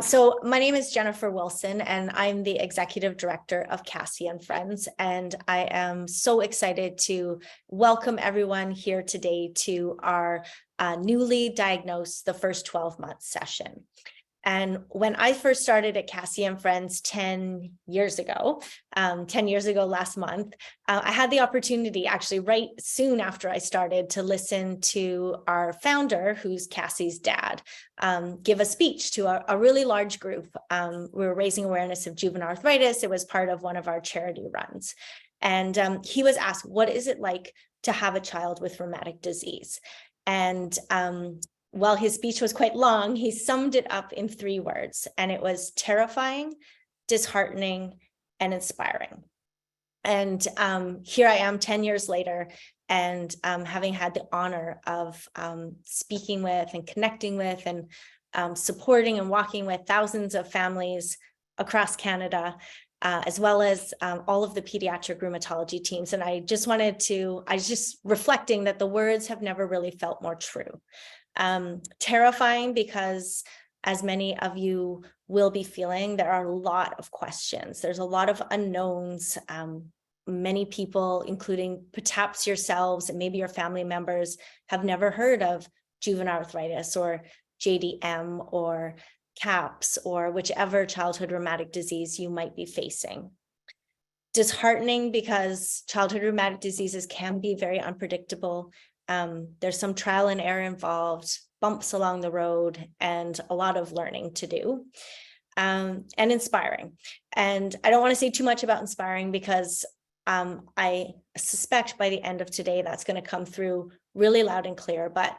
So my name is Jennifer Wilson, and I'm the executive director of Cassie and Friends. And I am so excited to welcome everyone here today to our newly diagnosed the first 12 months session. And when I first started at Cassie and Friends 10 years ago last month, I had the opportunity actually right soon after I started to listen to our founder, who's Cassie's dad, give a speech to a really large group. We were raising awareness of juvenile arthritis. It was part of one of our charity runs. And he was asked, what is it like to have a child with rheumatic disease? And while his speech was quite long, he summed it up in 3 words, and it was terrifying, disheartening, and inspiring. And here I am 10 years later, and having had the honor of speaking with and connecting with and supporting and walking with thousands of families across Canada, as well as all of the pediatric rheumatology teams. And I was just reflecting that the words have never really felt more true. Terrifying because, as many of you will be feeling, there are a lot of questions. There's a lot of unknowns. Many people, including perhaps yourselves and maybe your family members, have never heard of juvenile arthritis or JDM or CAPS or whichever childhood rheumatic disease you might be facing. Disheartening because childhood rheumatic diseases can be very unpredictable. There's some trial and error involved, bumps along the road, and a lot of learning to do, and inspiring. And I don't want to say too much about inspiring because I suspect by the end of today, that's going to come through really loud and clear. But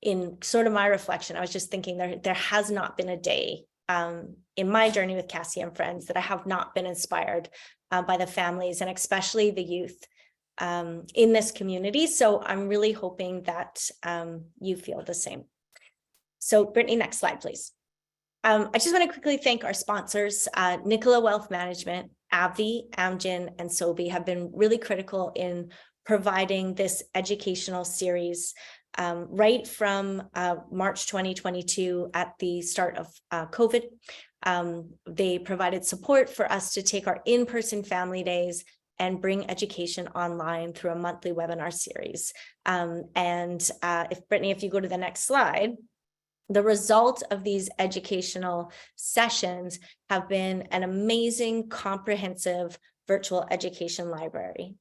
in sort of my reflection, I was just thinking there has not been a day in my journey with Cassie and Friends that I have not been inspired by the families and especially the youth in this community. So I'm really hoping that you feel the same. So Brittany, next slide, please. I just want to quickly thank our sponsors. Nicola Wealth Management, AbbVie, Amgen, and Sobi have been really critical in providing this educational series right from March 2022 at the start of COVID. They provided support for us to take our in-person family days and bring education online through a monthly webinar series. Brittany, if you go to the next slide, the result of these educational sessions have been an amazing, comprehensive virtual education library.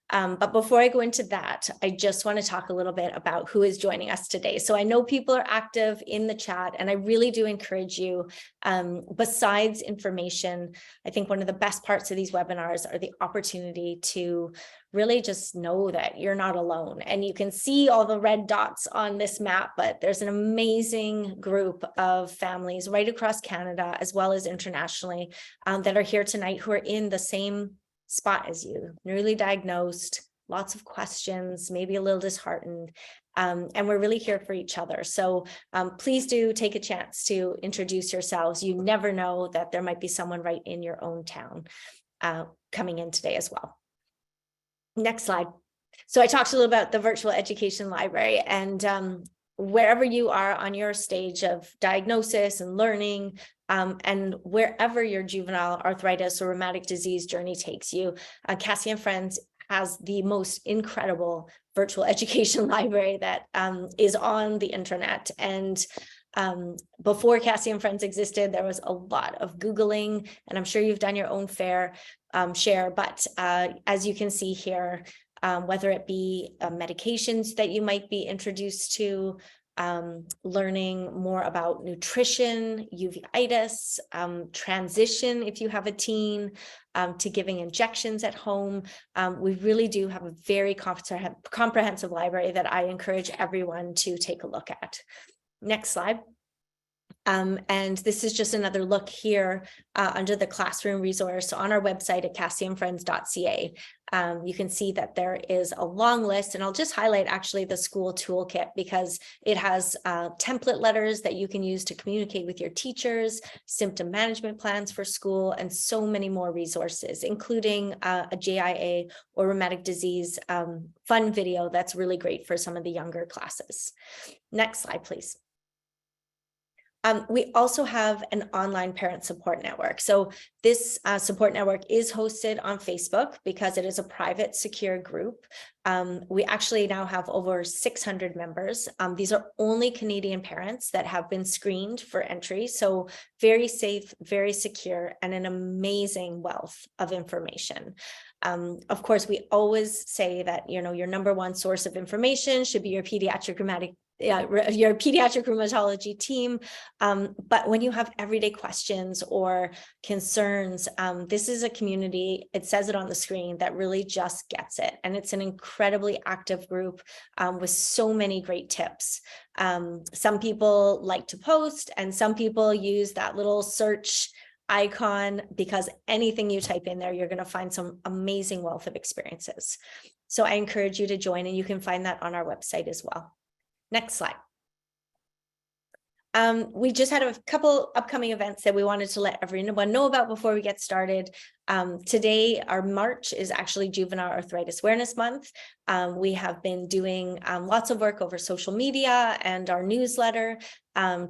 But before I go into that, I just want to talk a little bit about who is joining us today. So I know people are active in the chat, and I really do encourage you, besides information, I think one of the best parts of these webinars are the opportunity to really just know that you're not alone. And you can see all the red dots on this map, but there's an amazing group of families right across Canada, as well as internationally, that are here tonight who are in the same spot as you, newly diagnosed, lots of questions, maybe a little disheartened, and we're really here for each other. So please do take a chance to introduce yourselves. You never know that there might be someone right in your own town coming in today as well. Next slide. So I talked a little about the virtual education library, and wherever you are on your stage of diagnosis and learning, and wherever your juvenile arthritis or rheumatic disease journey takes you, Cassie and Friends has the most incredible virtual education library that is on the internet. And before Cassie and Friends existed, there was a lot of Googling, and I'm sure you've done your own fair share. But as you can see here, whether it be medications that you might be introduced to, learning more about nutrition, uveitis, transition if you have a teen, to giving injections at home. We really do have a very comprehensive library that I encourage everyone to take a look at. Next slide. And this is just another look here under the classroom resource on our website at cassieandfriends.ca. You can see that there is a long list, and I'll just highlight actually the school toolkit because it has template letters that you can use to communicate with your teachers, symptom management plans for school, and so many more resources, including a JIA or rheumatic disease fun video that's really great for some of the younger classes. Next slide, please. We also have an online parent support network. So this support network is hosted on Facebook because it is a private, secure group. We actually now have over 600 members. These are only Canadian parents that have been screened for entry. So very safe, very secure, and an amazing wealth of information. Of course, we always say that, your number one source of information should be your pediatric rheumatology team. But when you have everyday questions or concerns, this is a community, it says it on the screen, that really just gets it. And it's an incredibly active group with so many great tips. Some people like to post, and some people use that little search icon, because anything you type in there, you're going to find some amazing wealth of experiences. So I encourage you to join, and you can find that on our website as well. Next slide. We just had a couple upcoming events that we wanted to let everyone know about before we get started. Today, our March is actually Juvenile Arthritis Awareness Month. We have been doing lots of work over social media and our newsletter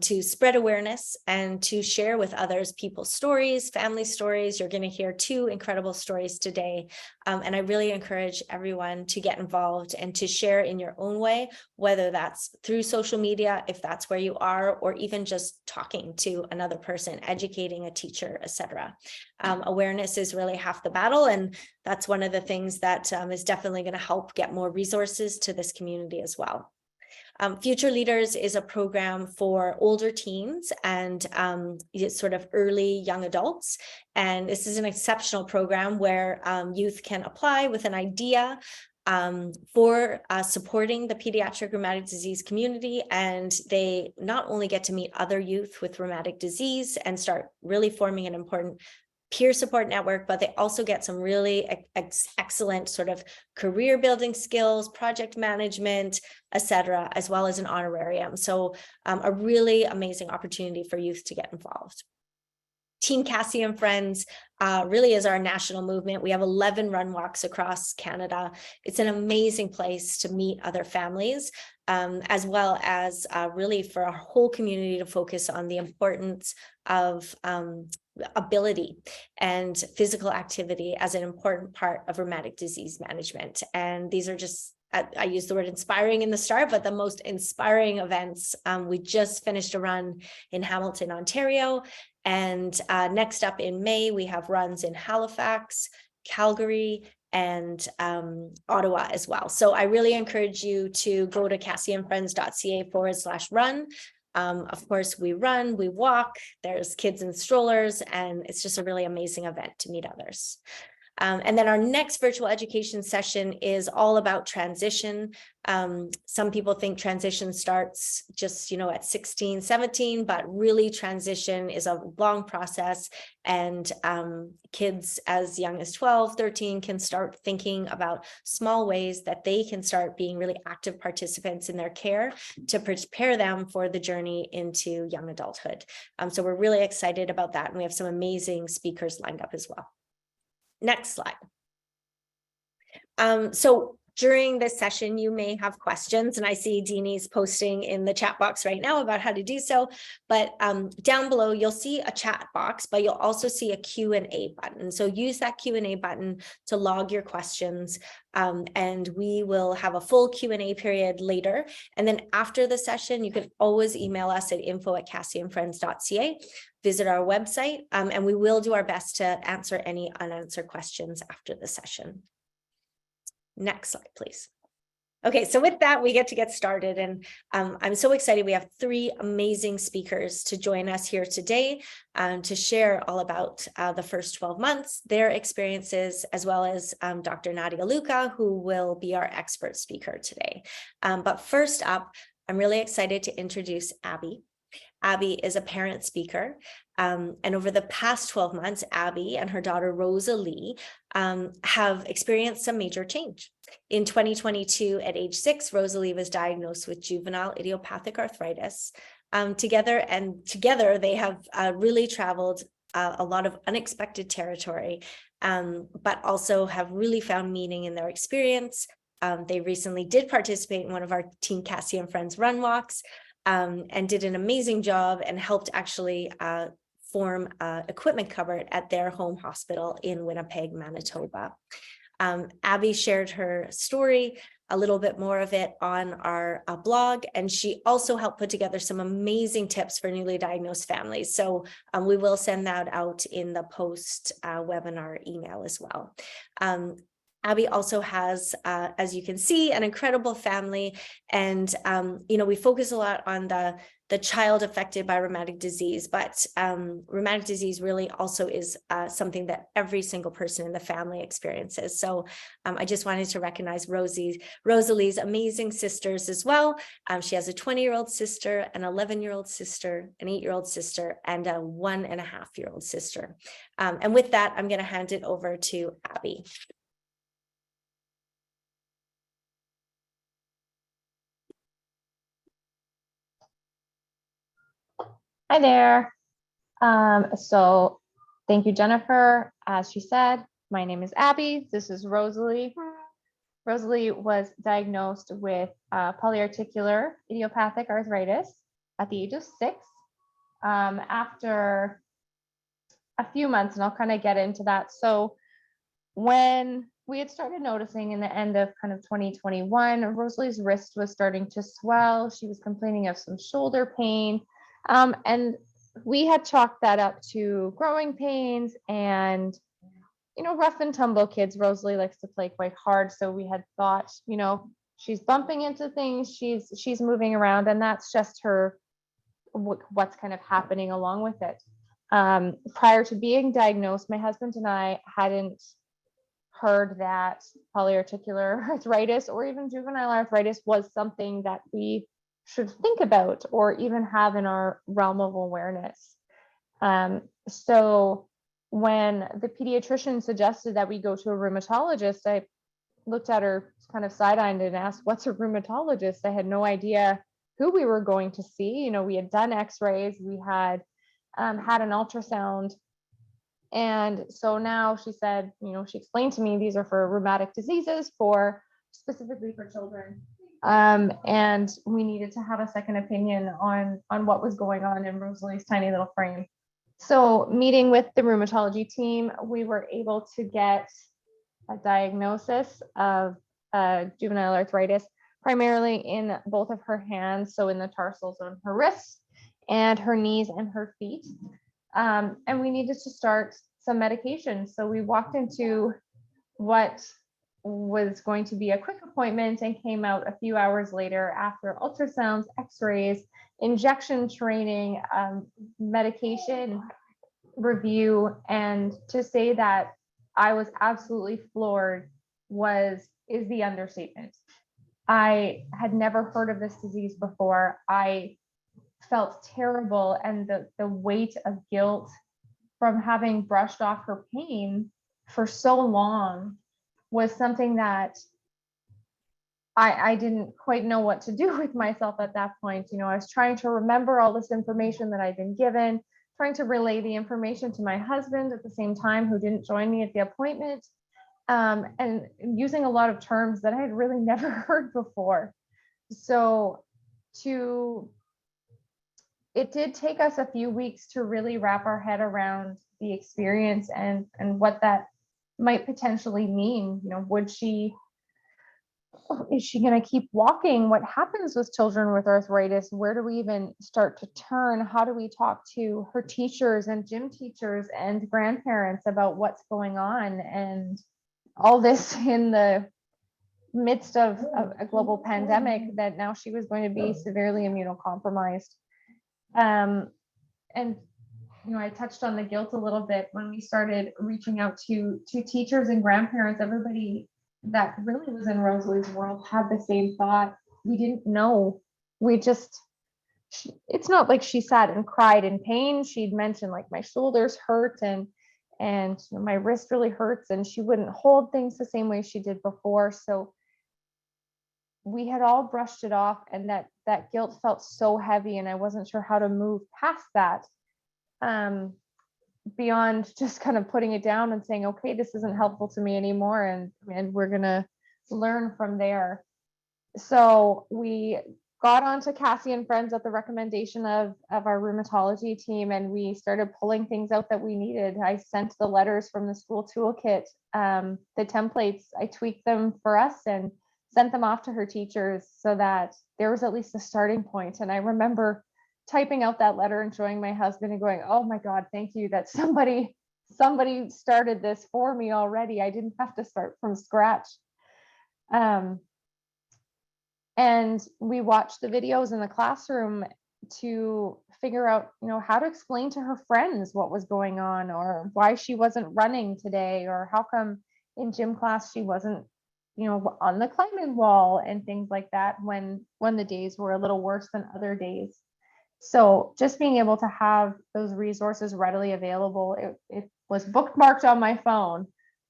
to spread awareness and to share with others people's stories, family stories. You're going to hear 2 incredible stories today. And I really encourage everyone to get involved and to share in your own way, whether that's through social media, if that's where you are, or even just talking to another person, educating a teacher, etc. Awareness is really half the battle, and that's one of the things that is definitely going to help get more resources to this community as well. Future Leaders is a program for older teens and sort of early young adults. And this is an exceptional program where youth can apply with an idea for supporting the pediatric rheumatic disease community. And they not only get to meet other youth with rheumatic disease and start really forming an important peer support network, but they also get some really excellent sort of career building skills, project management, etc., as well as an honorarium. So a really amazing opportunity for youth to get involved. Team Cassie and Friends really is our national movement. We have 11 run walks across Canada. It's an amazing place to meet other families, as well as really for our whole community to focus on the importance of ability and physical activity as an important part of rheumatic disease management. And these are just, I use the word inspiring in the start, but the most inspiring events. We just finished a run in Hamilton, Ontario. And next up in May, we have runs in Halifax, Calgary, and Ottawa as well. So I really encourage you to go to cassieandfriends.ca/run. Of course, we run, we walk, there's kids in strollers, and it's just a really amazing event to meet others. And then our next virtual education session is all about transition. Some people think transition starts just, at 16, 17, but really transition is a long process. And kids as young as 12, 13 can start thinking about small ways that they can start being really active participants in their care to prepare them for the journey into young adulthood. So we're really excited about that. And we have some amazing speakers lined up as well. Next slide. So during this session, you may have questions, and I see Deanie's posting in the chat box right now about how to do so. But down below, you'll see a chat box, but you'll also see a Q&A button. So use that Q&A button to log your questions, and we will have a full Q&A period later. And then after the session, you can always email us at info@cassieandfriends.ca. Visit our website, and we will do our best to answer any unanswered questions after the session. Next slide, please. Okay, so with that, we get started, and I'm so excited. We have 3 amazing speakers to join us here today to share all about the first 12 months, their experiences, as well as Dr. Nadia Luca, who will be our expert speaker today. But first up, I'm really excited to introduce Abby. Abby is a parent speaker, and over the past 12 months, Abby and her daughter Rosalie have experienced some major change. In 2022, at age 6, Rosalie was diagnosed with juvenile idiopathic arthritis. Together they have really traveled a lot of unexpected territory, but also have really found meaning in their experience. They recently did participate in one of our Team Cassie and Friends run walks. and did an amazing job and helped actually form equipment cupboard at their home hospital in Winnipeg, Manitoba. Abby shared her story, a little bit more of it on our blog, and she also helped put together some amazing tips for newly diagnosed families. So we will send that out in the post webinar email as well. Abby also has, as you can see, an incredible family. And, we focus a lot on the child affected by rheumatic disease, but rheumatic disease really also is something that every single person in the family experiences. So I just wanted to recognize Rosalie's amazing sisters as well. She has a 20-year-old sister, an 11-year-old sister, an 8-year-old sister, and a 1.5-year-old sister. And with that, I'm going to hand it over to Abby. Hi there. So thank you, Jennifer. As she said, my name is Abby. This is Rosalie. Rosalie was diagnosed with polyarticular idiopathic arthritis at the age of 6. After a few months, and I'll kind of get into that. So when we had started noticing in the end of kind of 2021, Rosalie's wrist was starting to swell. She was complaining of some shoulder pain. And we had chalked that up to growing pains and, rough and tumble kids. Rosalie likes to play quite hard. So we had thought, she's bumping into things, she's moving around, and that's just her, what's kind of happening along with it. Prior to being diagnosed, my husband and I hadn't heard that polyarticular arthritis or even juvenile arthritis was something that we should think about or even have in our realm of awareness. So when the pediatrician suggested that we go to a rheumatologist, I looked at her kind of side-eyed and asked, what's a rheumatologist? I had no idea who we were going to see. We had done x-rays, we had had an ultrasound. And so now she said, she explained to me these are for rheumatic diseases, specifically for children. And we needed to have a second opinion on what was going on in Rosalie's tiny little frame. So meeting with the rheumatology team, we were able to get a diagnosis of juvenile arthritis, primarily in both of her hands, so in the tarsals on her wrists and her knees and her feet. And we needed to start some medication. So we walked into what was going to be a quick appointment and came out a few hours later after ultrasounds, x-rays, injection training, medication review. And to say that I was absolutely floored is the understatement. I had never heard of this disease before. I felt terrible, and the weight of guilt from having brushed off her pain for so long was something that I didn't quite know what to do with myself at that point. I was trying to remember all this information that I'd been given, trying to relay the information to my husband at the same time, who didn't join me at the appointment, and using a lot of terms that I had really never heard before. So it did take us a few weeks to really wrap our head around the experience and what that might potentially mean. Is she going to keep walking? What happens with children with arthritis? Where do we even start to turn? How do we talk to her teachers and gym teachers and grandparents about what's going on? And all this in the midst of a global pandemic that now she was going to be severely immunocompromised. And I touched on the guilt a little bit when we started reaching out to teachers and grandparents. Everybody that really was in Rosalie's world had the same thought. We didn't know. It's not like she sat and cried in pain. She'd mentioned like my shoulders hurt and my wrist really hurts, and she wouldn't hold things the same way she did before. So we had all brushed it off, and that guilt felt so heavy, and I wasn't sure how to move past that, beyond just kind of putting it down and saying, okay, this isn't helpful to me anymore, and we're gonna learn from there. So we got onto Cassie and Friends at the recommendation of our rheumatology team, and we started pulling things out that we needed. I sent the letters from the school toolkit, the templates, I tweaked them for us and sent them off to her teachers so that there was at least a starting point. And I remember typing out that letter and showing my husband and going, oh my God, thank you that somebody started this for me already. I didn't have to start from scratch. And we watched the videos in the classroom to figure out, how to explain to her friends what was going on, or why she wasn't running today, or how come in gym class she wasn't, on the climbing wall, and things like that when the days were a little worse than other days. So just being able to have those resources readily available, it was bookmarked on my phone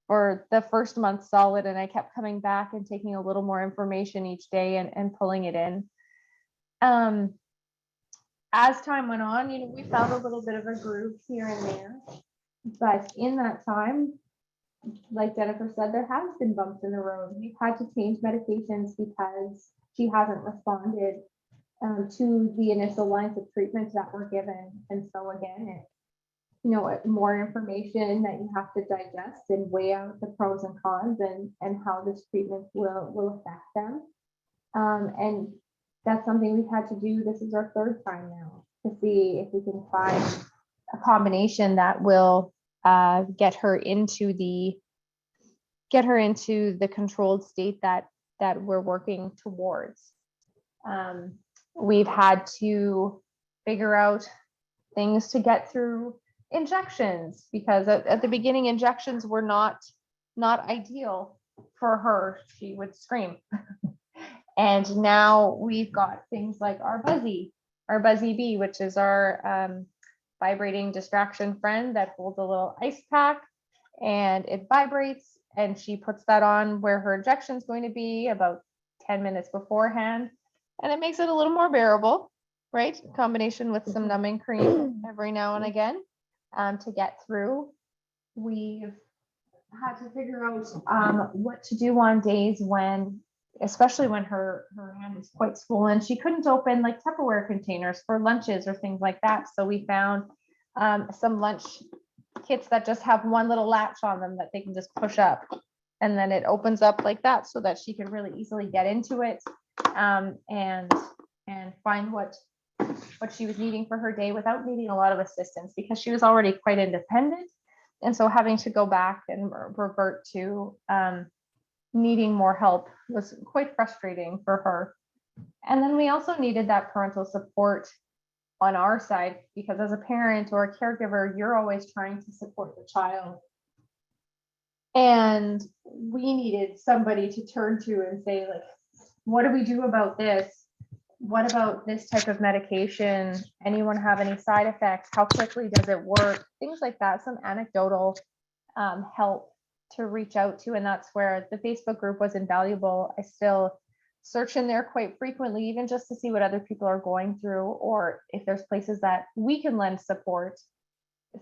for the first month solid, and I kept coming back and taking a little more information each day and pulling it in. As time went on, we found a little bit of a groove here and there, but in that time, like Jennifer said, there has been bumps in the road. We've had to change medications because she hasn't responded to the initial lines of treatment that were given. And so again, more information that you have to digest and weigh out the pros and cons and how this treatment will affect them. And that's something we've had to do. This is our third time now to see if we can find a combination that will get her into the controlled state that we're working towards. We've had to figure out things to get through injections, because at the beginning, injections were not ideal for her. She would scream. And now we've got things like our Buzzy Bee, which is our vibrating distraction friend that holds a little ice pack, and it vibrates, and she puts that on where her injection is going to be about 10 minutes beforehand, and it makes it a little more bearable, right? In combination with some numbing cream every now and again to get through. We've had to figure out what to do on days when, especially when her hand is quite swollen, she couldn't open like Tupperware containers for lunches or things like that. So we found some lunch kits that just have one little latch on them that they can just push up, and then it opens up like that so that she can really easily get into it and find what she was needing for her day without needing a lot of assistance, because she was already quite independent. And so having to go back and revert to needing more help was quite frustrating for her. And then we also needed that parental support on our side, because as a parent or a caregiver, you're always trying to support the child. And we needed somebody to turn to and say, like, what do we do about this? What about this type of medication? Anyone have any side effects? How quickly does it work? Things like that, some anecdotal help to reach out to. And that's where the Facebook group was invaluable. I still search in there quite frequently, even just to see what other people are going through, or if there's places that we can lend support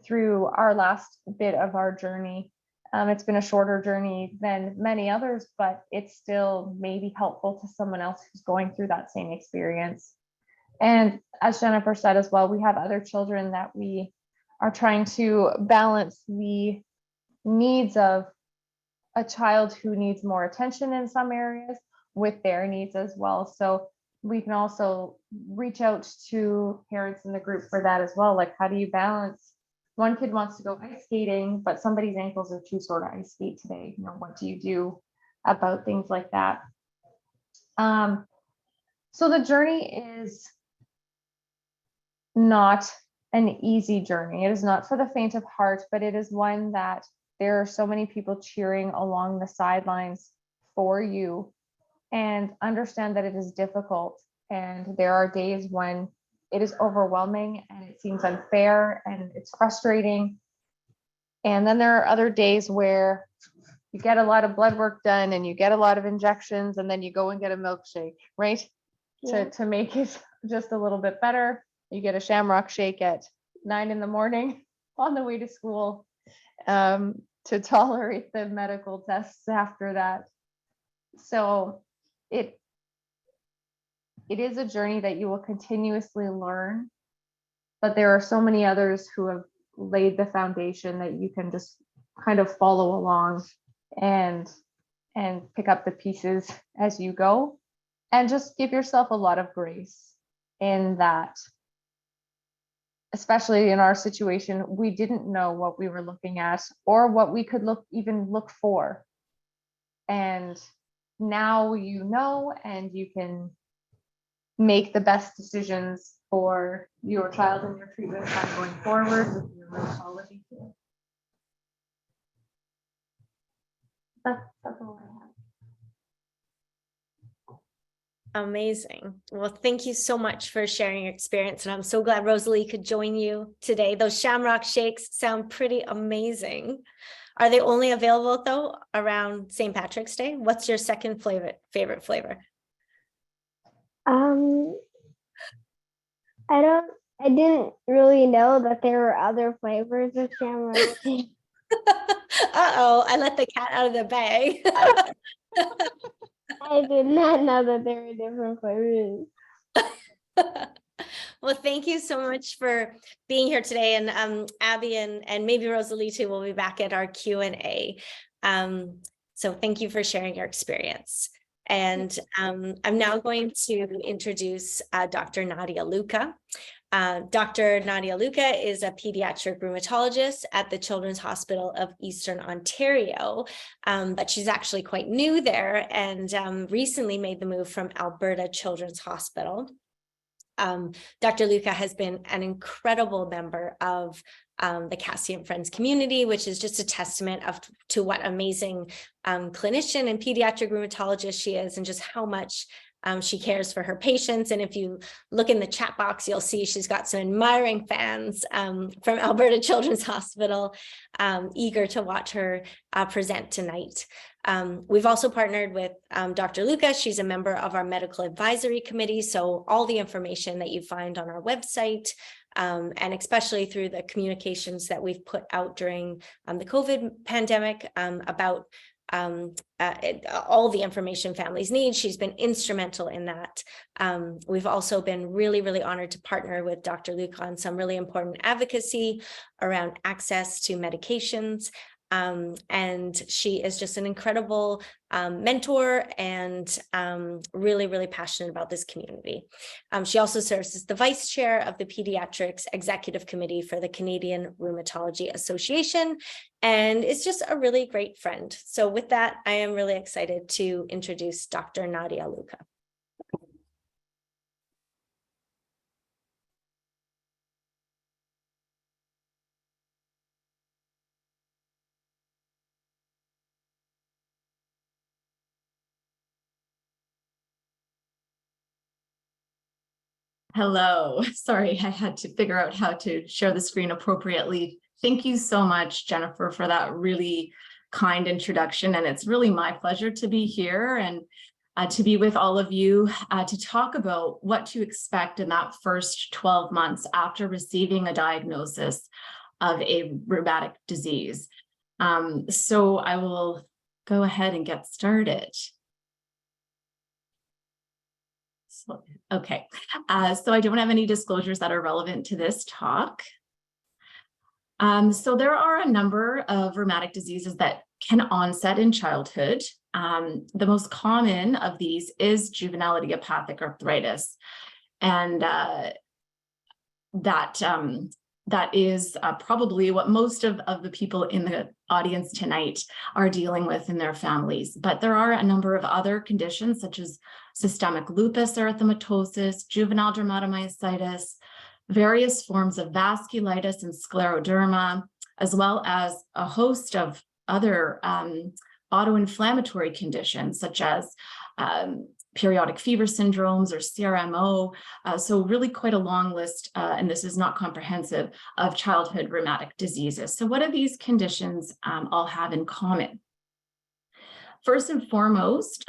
through our last bit of our journey. It's been a shorter journey than many others, but it's still maybe helpful to someone else who's going through that same experience. And as Jennifer said as well, we have other children that we are trying to balance the needs of a child who needs more attention in some areas with their needs as well. So we can also reach out to parents in the group for that as well. Like, how do you balance? One kid wants to go ice skating, but somebody's ankles are too sore to ice skate today. What do you do about things like that? So the journey is not an easy journey. It is not for the faint of heart, but it is one that there are so many people cheering along the sidelines for you, and understand that it is difficult. And there are days when it is overwhelming and it seems unfair and it's frustrating. And then there are other days where you get a lot of blood work done and you get a lot of injections, and then you go and get a milkshake, right? Yeah. To make it just a little bit better. You get a shamrock shake at 9 a.m. on the way to school to tolerate the medical tests after that. So it is a journey that you will continuously learn, but there are so many others who have laid the foundation that you can just kind of follow along and pick up the pieces as you go, and just give yourself a lot of grace in that. Especially in our situation, we didn't know what we were looking at or what we could look for. And now you know, and you can make the best decisions for your child and your treatment plan going forward with your rheumatology care. That's all I have. Amazing. Well, thank you so much for sharing your experience. And I'm so glad Rosalie could join you today. Those shamrock shakes sound pretty amazing. Are they only available though around St. Patrick's Day? What's your second favorite flavor? I didn't really know that there were other flavors of shamrock shake. Uh-oh, I let the cat out of the bag. I did not know that there were different flavors. Well, thank you so much for being here today. And Abby and maybe Rosalie too will be back at our Q&A. So thank you for sharing your experience. And I'm now going to introduce Dr. Nadia Luca. Dr. Nadia Luca is a pediatric rheumatologist at the Children's Hospital of Eastern Ontario, but she's actually quite new there and recently made the move from Alberta Children's Hospital. Dr. Luca has been an incredible member of the Cassie and Friends community, which is just a testament to what amazing clinician and pediatric rheumatologist she is, and just how much she cares for her patients. And if you look in the chat box, you'll see she's got some admiring fans from Alberta Children's Hospital, eager to watch her present tonight. We've also partnered with Dr. Luca. She's a member of our medical advisory committee. So all the information that you find on our website, and especially through the communications that we've put out during the COVID pandemic about all the information families need. She's been instrumental in that. We've also been really, really honored to partner with Dr. Luca on some really important advocacy around access to medications. And she is just an incredible mentor and really, really passionate about this community. She also serves as the vice chair of the Pediatrics Executive Committee for the Canadian Rheumatology Association, and is just a really great friend. So with that, I am really excited to introduce Dr. Nadia Luca. Hello, sorry, I had to figure out how to share the screen appropriately. Thank you so much, Jennifer, for that really kind introduction. And it's really my pleasure to be here and to be with all of you to talk about what to expect in that first 12 months after receiving a diagnosis of a rheumatic disease. So I will go ahead and get started. Okay, so I don't have any disclosures that are relevant to this talk. So there are a number of rheumatic diseases that can onset in childhood. The most common of these is juvenile idiopathic arthritis. And that is probably what most of the people in the audience tonight are dealing with in their families. But there are a number of other conditions such as systemic lupus erythematosus, juvenile dermatomyositis, various forms of vasculitis and scleroderma, as well as a host of other autoinflammatory conditions such as periodic fever syndromes or CRMO. So really quite a long list, and this is not comprehensive, of childhood rheumatic diseases. So what do these conditions all have in common? First and foremost,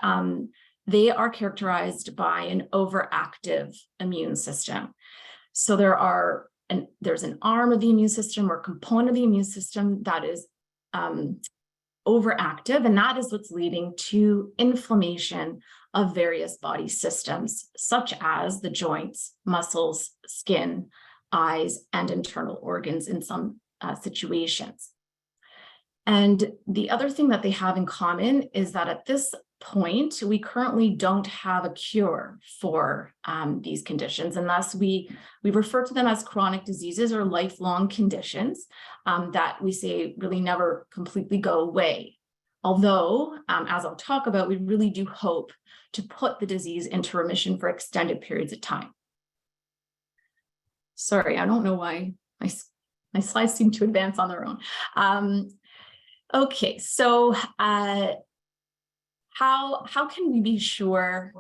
they are characterized by an overactive immune system. So there's an arm of the immune system or component of the immune system that is overactive, and that is what's leading to inflammation of various body systems, such as the joints, muscles, skin, eyes, and internal organs in some situations. And the other thing that they have in common is that at this point, we currently don't have a cure for these conditions, and thus we refer to them as chronic diseases or lifelong conditions that we say really never completely go away. Although, as I'll talk about, we really do hope to put the disease into remission for extended periods of time. Sorry, I don't know why my slides seem to advance on their own. Okay, so how can we be sure?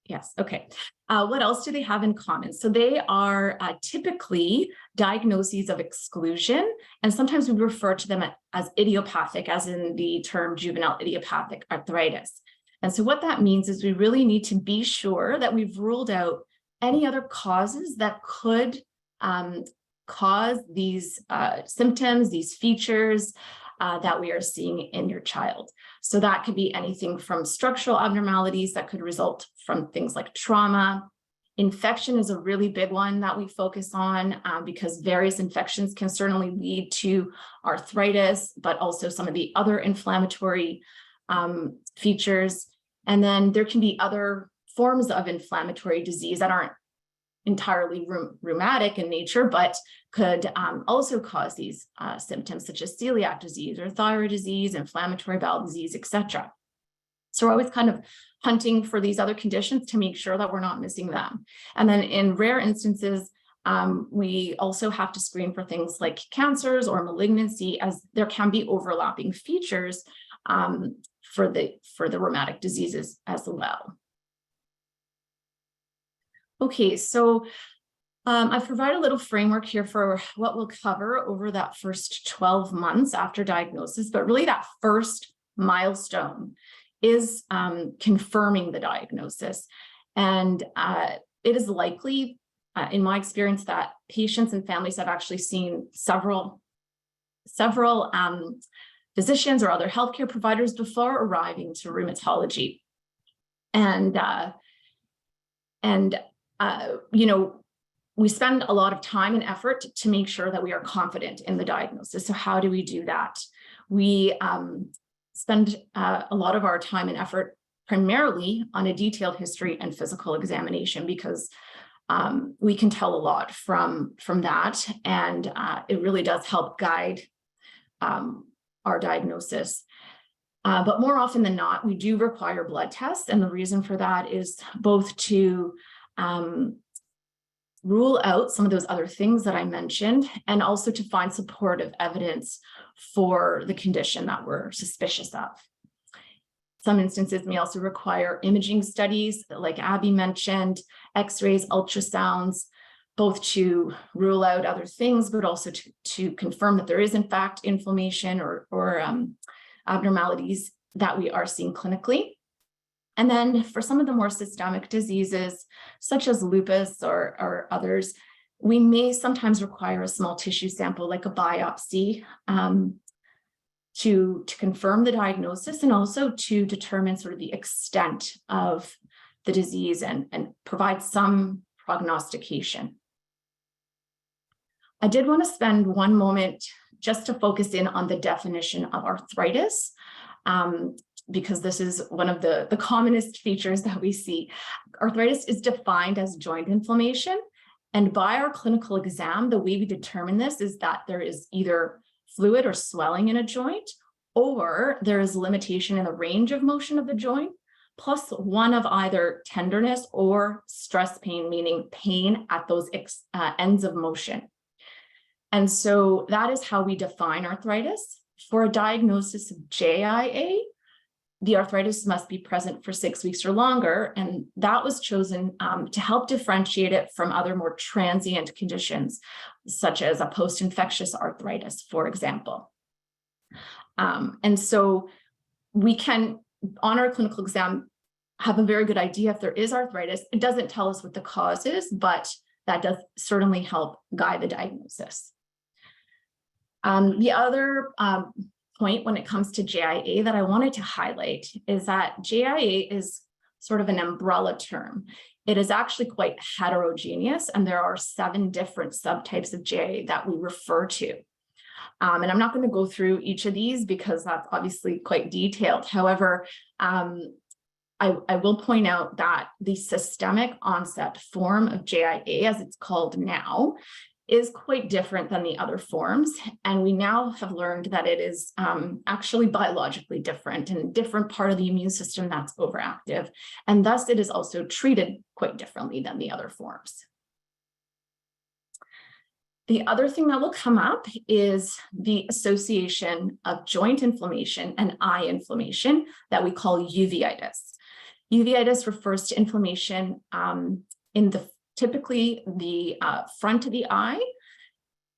Yes, okay. What else do they have in common? So they are typically diagnoses of exclusion, and sometimes we refer to them as idiopathic, as in the term juvenile idiopathic arthritis. And so what that means is we really need to be sure that we've ruled out any other causes that could cause these symptoms, these features that we are seeing in your child. So that could be anything from structural abnormalities that could result from things like trauma. Infection is a really big one that we focus on because various infections can certainly lead to arthritis, but also some of the other inflammatory features. And then there can be other forms of inflammatory disease that aren't entirely rheumatic in nature, but could also cause these symptoms such as celiac disease or thyroid disease, inflammatory bowel disease, etc. So we're always kind of hunting for these other conditions to make sure that we're not missing them. And then in rare instances, we also have to screen for things like cancers or malignancy, as there can be overlapping features for the rheumatic diseases as well. Okay, so I've provided a little framework here for what we'll cover over that first 12 months after diagnosis, but really that first milestone is confirming the diagnosis. And it is likely, in my experience, that patients and families have actually seen several physicians or other healthcare providers before arriving to rheumatology. And you know, we spend a lot of time and effort to make sure that we are confident in the diagnosis. So how do we do that? We spend a lot of our time and effort primarily on a detailed history and physical examination, because we can tell a lot from that, and it really does help guide our diagnosis. But more often than not, we do require blood tests, and the reason for that is both to rule out some of those other things that I mentioned, and also to find supportive evidence for the condition that we're suspicious of. Some instances may also require imaging studies, like Abby mentioned, x-rays, ultrasounds, both to rule out other things, but also to confirm that there is in fact inflammation or abnormalities that we are seeing clinically. And then for some of the more systemic diseases, such as lupus or others, we may sometimes require a small tissue sample like a biopsy to confirm the diagnosis, and also to determine sort of the extent of the disease and provide some prognostication. I did want to spend one moment just to focus in on the definition of arthritis, because this is one of the commonest features that we see. Arthritis is defined as joint inflammation, and by our clinical exam, the way we determine this is that there is either fluid or swelling in a joint, or there is limitation in the range of motion of the joint, plus one of either tenderness or stress pain, meaning pain at those ends of motion. And so that is how we define arthritis. For a diagnosis of JIA, the arthritis must be present for 6 weeks or longer, and that was chosen to help differentiate it from other more transient conditions, such as a post-infectious arthritis, for example. And so we can, on our clinical exam, have a very good idea if there is arthritis. It doesn't tell us what the cause is, but that does certainly help guide the diagnosis. The other point when it comes to JIA that I wanted to highlight is that JIA is sort of an umbrella term. It is actually quite heterogeneous, and there are 7 different subtypes of JIA that we refer to. And I'm not going to go through each of these because that's obviously quite detailed. However, I will point out that the systemic onset form of JIA, as it's called now, is quite different than the other forms. And we now have learned that it is actually biologically different and a different part of the immune system that's overactive. And thus it is also treated quite differently than the other forms. The other thing that will come up is the association of joint inflammation and eye inflammation that we call uveitis. Uveitis refers to inflammation in typically the front of the eye.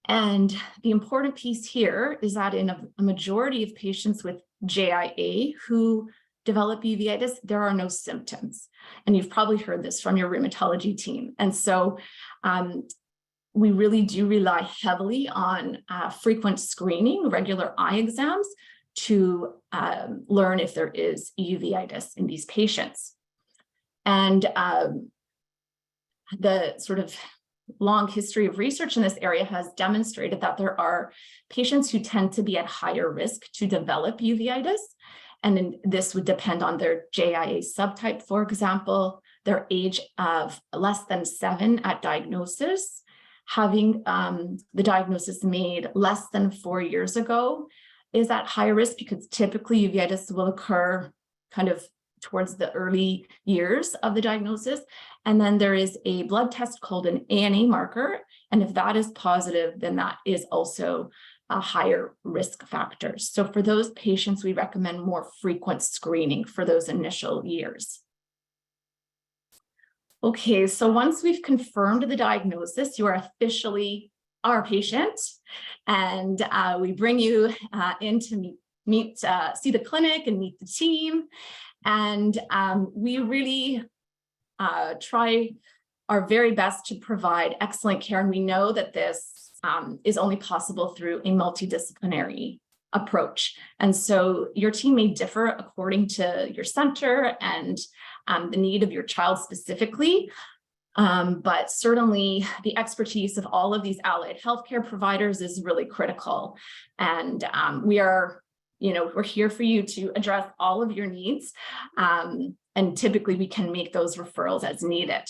And the important piece here is that in a majority of patients with JIA who develop uveitis, there are no symptoms. And you've probably heard this from your rheumatology team. And so we really do rely heavily on frequent screening, regular eye exams, to learn if there is uveitis in these patients. And the sort of long history of research in this area has demonstrated that there are patients who tend to be at higher risk to develop uveitis. And this would depend on their JIA subtype, for example, their age of less than 7 at diagnosis, having the diagnosis made less than 4 years ago is at higher risk because typically uveitis will occur kind of towards the early years of the diagnosis. And then there is a blood test called an ANA marker. And if that is positive, then that is also a higher risk factor. So for those patients, we recommend more frequent screening for those initial years. Okay, so once we've confirmed the diagnosis, you are officially our patient, and we bring you in to see the clinic and meet the team. And we really try our very best to provide excellent care. And we know that this is only possible through a multidisciplinary approach. And so your team may differ according to your center and the need of your child specifically. But certainly the expertise of all of these allied healthcare providers is really critical. And we're here for you to address all of your needs. And typically we can make those referrals as needed.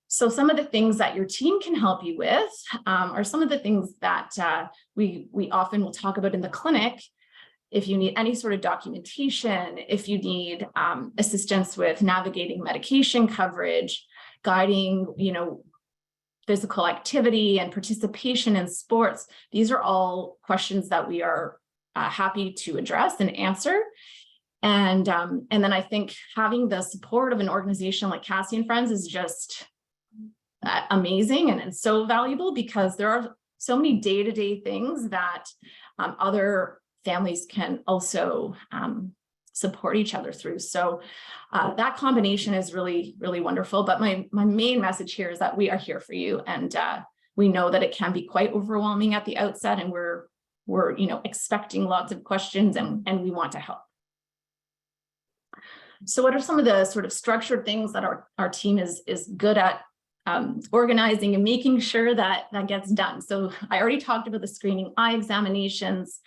So some of the things that your team can help you with are some of the things that we often will talk about in the clinic. If you need any sort of documentation, if you need assistance with navigating medication coverage, guiding, physical activity and participation in sports, these are all questions that we are happy to address and answer. And then I think having the support of an organization like Cassie and Friends is just amazing and so valuable, because there are so many day-to-day things that other families can also support each other through. So that combination is really, really wonderful. But my main message here is that we are here for you. And we know that it can be quite overwhelming at the outset, and we're expecting lots of questions, and we want to help. So what are some of the sort of structured things that our team is good at organizing and making sure that gets done? So I already talked about the screening eye examinations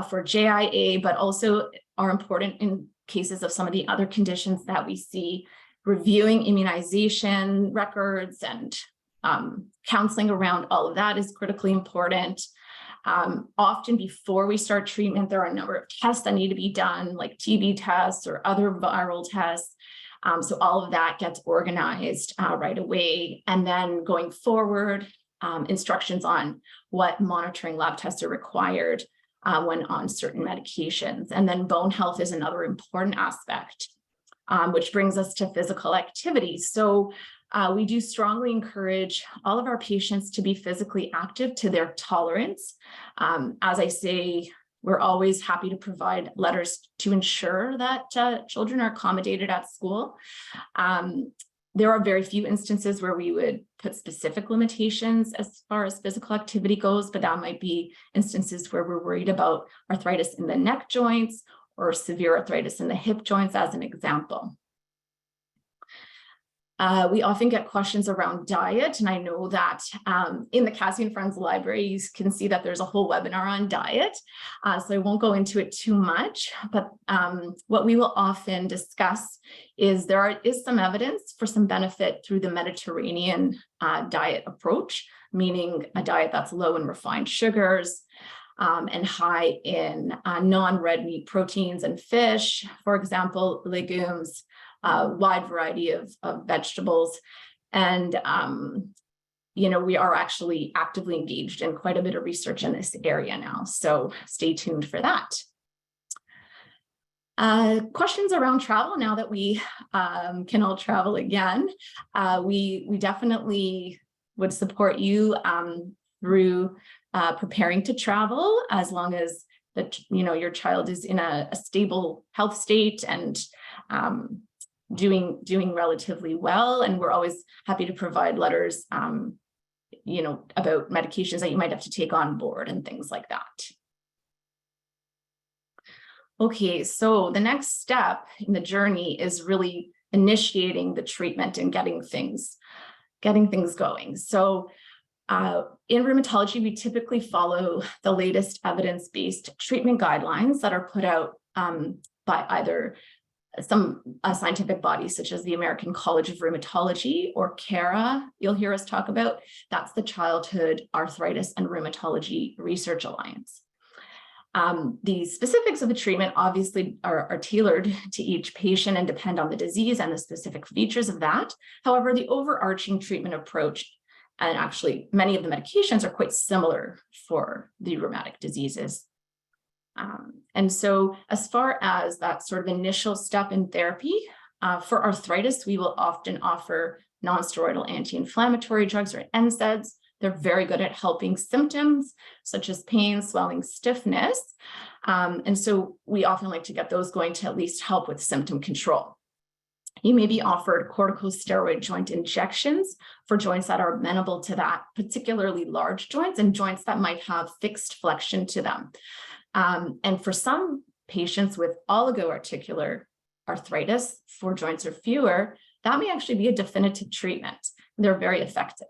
for JIA, but also are important in cases of some of the other conditions that we see, reviewing immunization records and counseling around all of that is critically important. Often before we start treatment, there are a number of tests that need to be done, like TB tests or other viral tests. So all of that gets organized right away. And then going forward, instructions on what monitoring lab tests are required when on certain medications. And then bone health is another important aspect, which brings us to physical activity. So we do strongly encourage all of our patients to be physically active to their tolerance. As I say, we're always happy to provide letters to ensure that children are accommodated at school. There are very few instances where we would put specific limitations as far as physical activity goes, but that might be instances where we're worried about arthritis in the neck joints or severe arthritis in the hip joints, as an example. We often get questions around diet, and I know that in the Cassie and Friends library, you can see that there's a whole webinar on diet, so I won't go into it too much, but what we will often discuss is there is some evidence for some benefit through the Mediterranean diet approach, meaning a diet that's low in refined sugars, and high in non-red meat proteins and fish, for example, legumes, wide variety of vegetables. And, we are actually actively engaged in quite a bit of research in this area now. So stay tuned for that. Questions around travel now that we can all travel again. We definitely would support you through preparing to travel, as long as your child is in a stable health state and doing relatively well. And we're always happy to provide letters, about medications that you might have to take on board and things like that. Okay, so the next step in the journey is really initiating the treatment and getting things going. So in rheumatology, we typically follow the latest evidence-based treatment guidelines that are put out by either some scientific bodies such as the American College of Rheumatology or CARA, you'll hear us talk about. That's the Childhood Arthritis and Rheumatology Research Alliance. The specifics of the treatment obviously are tailored to each patient and depend on the disease and the specific features of that. However, the overarching treatment approach, and actually many of the medications, are quite similar for the rheumatic diseases. And so as far as that sort of initial step in therapy, for arthritis, we will often offer non-steroidal anti-inflammatory drugs, or NSAIDs. They're very good at helping symptoms such as pain, swelling, stiffness. And so we often like to get those going to at least help with symptom control. You may be offered corticosteroid joint injections for joints that are amenable to that, particularly large joints and joints that might have fixed flexion to them. And for some patients with oligoarticular arthritis, 4 joints or fewer, that may actually be a definitive treatment. They're very effective.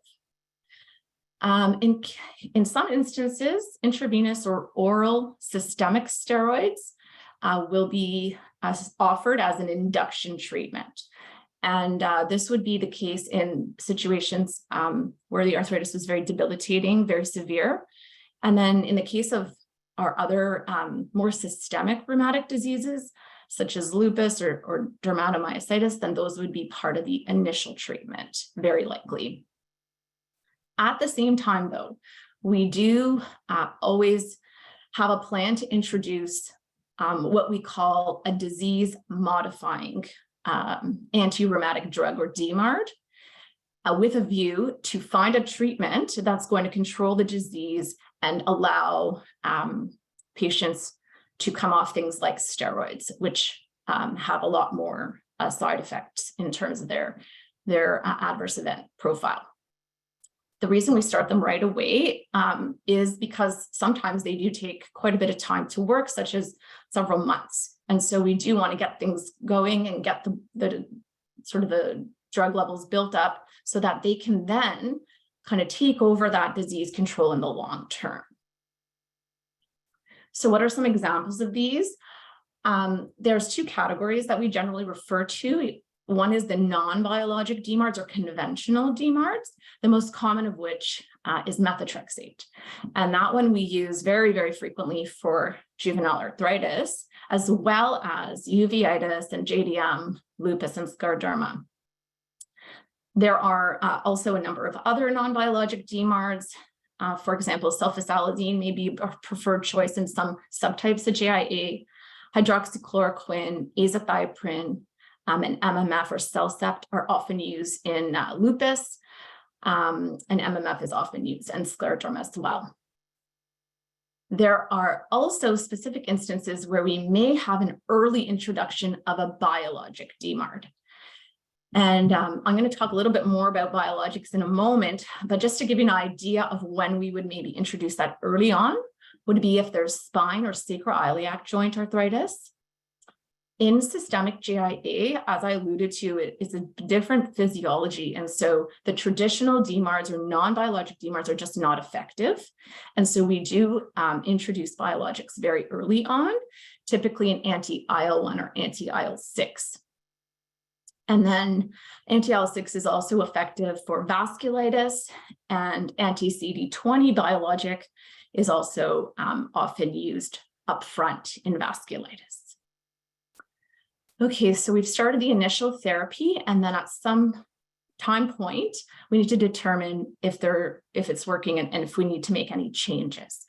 In some instances, intravenous or oral systemic steroids will be offered as an induction treatment. And this would be the case in situations where the arthritis was very debilitating, very severe. And then in the case of our other more systemic rheumatic diseases, such as lupus or dermatomyositis, then those would be part of the initial treatment, very likely. At the same time, though, we do always have a plan to introduce what we call a disease-modifying anti-rheumatic drug, or DMARD, with a view to find a treatment that's going to control the disease and allow patients to come off things like steroids, which have a lot more side effects in terms of their adverse event profile. The reason we start them right away is because sometimes they do take quite a bit of time to work, such as several months. And so we do want to get things going and get the drug levels built up so that they can then kind of take over that disease control in the long term. So what are some examples of these? There's 2 categories that we generally refer to. One is the non-biologic DMARDs, or conventional DMARDs, the most common of which is methotrexate. And that one we use very, very frequently for juvenile arthritis, as well as uveitis and JDM, lupus, and scleroderma. There are also a number of other non-biologic DMARDs. For example, sulfasalazine may be a preferred choice in some subtypes of JIA, hydroxychloroquine, azathioprine, and MMF or Cellcept are often used in lupus, and MMF is often used in scleroderma as well. There are also specific instances where we may have an early introduction of a biologic DMARD. And I'm going to talk a little bit more about biologics in a moment, but just to give you an idea of when we would maybe introduce that early on, would be if there's spine or sacroiliac joint arthritis. In systemic JIA, as I alluded to, it's a different physiology. And so the traditional DMARDs or non-biologic DMARDs are just not effective. And so we do introduce biologics very early on, typically an anti-IL-1 or anti-IL-6. And then anti-IL-6 is also effective for vasculitis, and anti-CD20 biologic is also often used upfront in vasculitis. Okay, so we've started the initial therapy, and then at some time point, we need to determine if it's working and if we need to make any changes.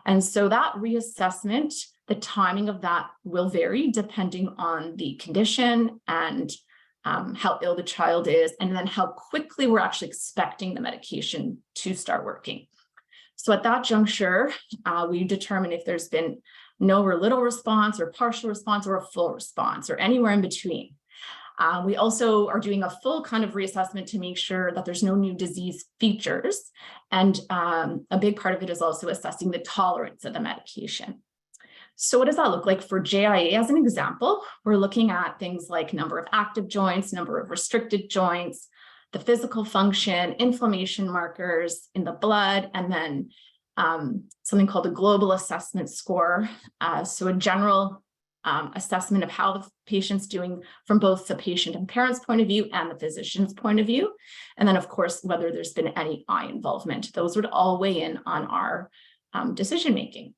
And so that reassessment, the timing of that will vary depending on the condition and how ill the child is, and then how quickly we're actually expecting the medication to start working. So at that juncture, we determine if there's been no or little response or partial response or a full response or anywhere in between. We also are doing a full kind of reassessment to make sure that there's no new disease features. And a big part of it is also assessing the tolerance of the medication. So what does that look like for JIA? As an example, we're looking at things like number of active joints, number of restricted joints, the physical function, inflammation markers in the blood, and then something called a global assessment score. So a general assessment of how the patient's doing from both the patient and parent's point of view and the physician's point of view. And then, of course, whether there's been any eye involvement. Those would all weigh in on our decision-making.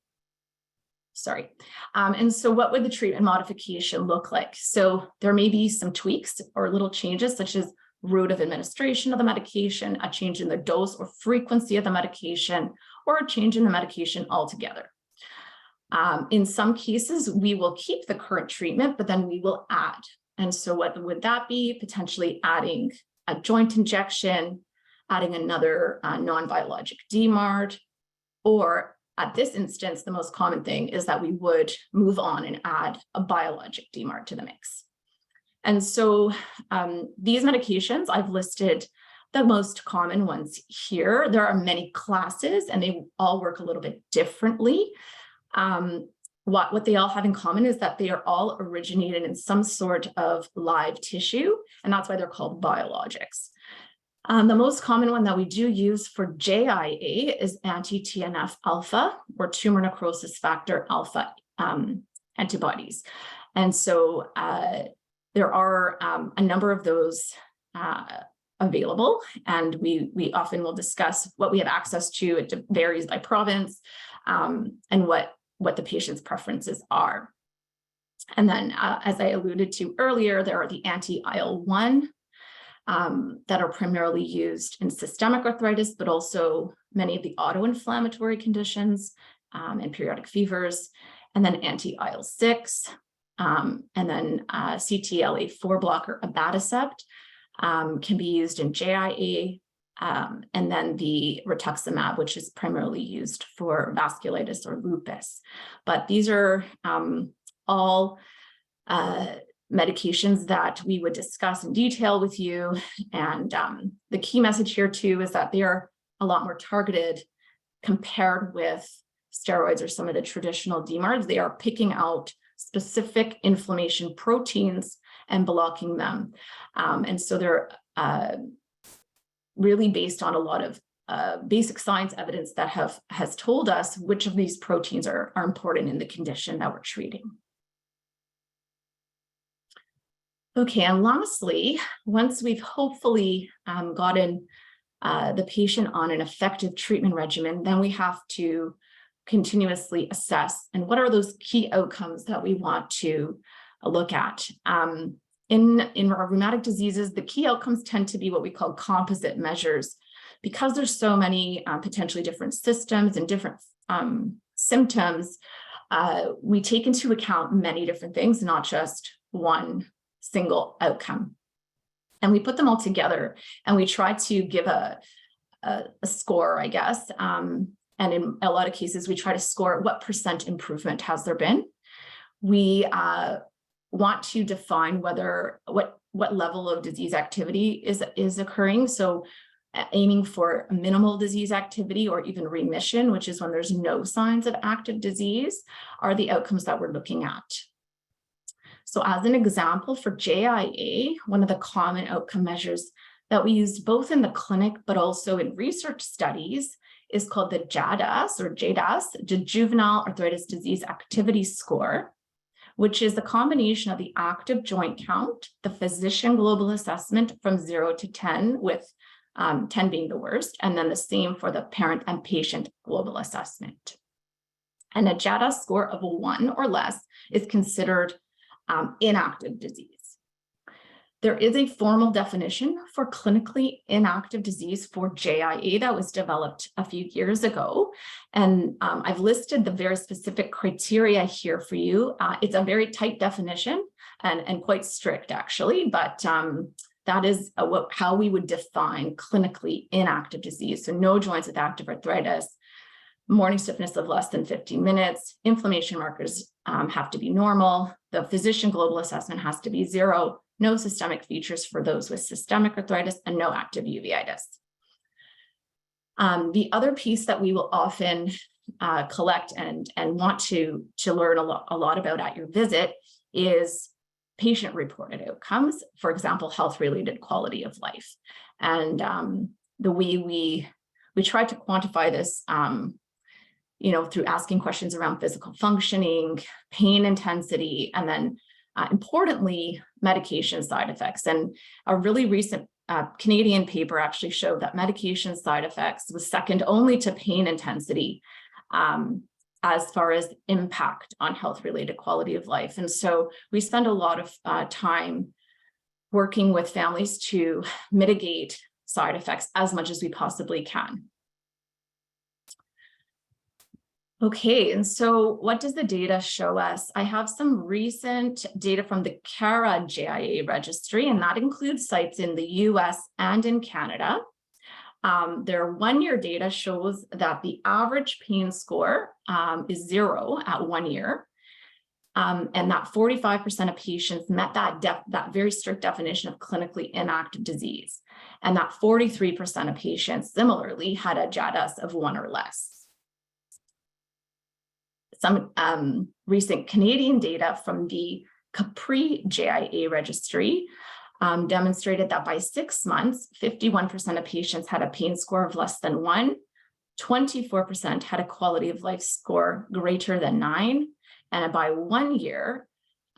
Sorry. And so what would the treatment modification look like? So there may be some tweaks or little changes, such as route of administration of the medication, a change in the dose or frequency of the medication, or a change in the medication altogether. In some cases, we will keep the current treatment, but then we will add. And so what would that be? Potentially adding a joint injection, adding another non-biologic DMARD, or at this instance, the most common thing is that we would move on and add a biologic DMARD to the mix. And so these medications, I've listed the most common ones here. There are many classes and they all work a little bit differently. What they all have in common is that they are all originated in some sort of live tissue, and that's why they're called biologics. The most common one that we do use for JIA is anti-TNF alpha or tumor necrosis factor alpha antibodies. And so there are a number of those available, and we often will discuss what we have access to. It varies by province and what the patient's preferences are. And then, as I alluded to earlier, there are the anti-IL-1 that are primarily used in systemic arthritis, but also many of the autoinflammatory conditions and periodic fevers, and then anti-IL-6, and then CTLA-4 blocker abatacept can be used in JIA, and then the rituximab, which is primarily used for vasculitis or lupus. But these are all medications that we would discuss in detail with you. And the key message here too is that they are a lot more targeted compared with steroids or some of the traditional DMARDs. They are picking out specific inflammation proteins and blocking them. And so they're really based on a lot of basic science evidence that has told us which of these proteins are important in the condition that we're treating. Okay, and lastly, once we've hopefully gotten the patient on an effective treatment regimen, then we have to continuously assess and what are those key outcomes that we want to look at. In our rheumatic diseases, the key outcomes tend to be what we call composite measures. Because there's so many potentially different systems and different symptoms, we take into account many different things, not just one single outcome. And we put them all together and we try to give a score, I guess. And in a lot of cases, we try to score what % improvement has there been. We want to define what what level of disease activity is occurring. So aiming for minimal disease activity or even remission, which is when there's no signs of active disease, are the outcomes that we're looking at. So as an example for JIA, one of the common outcome measures that we use both in the clinic but also in research studies is called the JADAS or JADAS, the Juvenile Arthritis Disease Activity Score, which is the combination of the active joint count, the physician global assessment from 0 to 10, with 10 being the worst, and then the same for the parent and patient global assessment. And a JADAS score of a 1 or less is considered inactive disease. There is a formal definition for clinically inactive disease for JIA that was developed a few years ago. And I've listed the very specific criteria here for you. It's a very tight definition and quite strict actually, but that is how we would define clinically inactive disease. So no joints with active arthritis, morning stiffness of less than 15 minutes, inflammation markers have to be normal, the physician global assessment has to be 0, no systemic features for those with systemic arthritis, and no active uveitis. The other piece that we will often collect and want to learn a lot about at your visit is patient-reported outcomes, for example, health-related quality of life. And the way we try to quantify this through asking questions around physical functioning, pain intensity, and then importantly, medication side effects. And a really recent Canadian paper actually showed that medication side effects was second only to pain intensity as far as impact on health-related quality of life. And so we spend a lot of time working with families to mitigate side effects as much as we possibly can. Okay, and so what does the data show us? I have some recent data from the CARA JIA registry, and that includes sites in the US and in Canada. Their 1-year data shows that the average pain score is 0 at 1 year, and that 45% of patients met that very strict definition of clinically inactive disease, and that 43% of patients similarly had a JADAS of 1 or less. Some recent Canadian data from the Capri JIA registry demonstrated that by 6 months, 51% of patients had a pain score of less than 1, 24% had a quality of life score greater than 9, and by 1 year,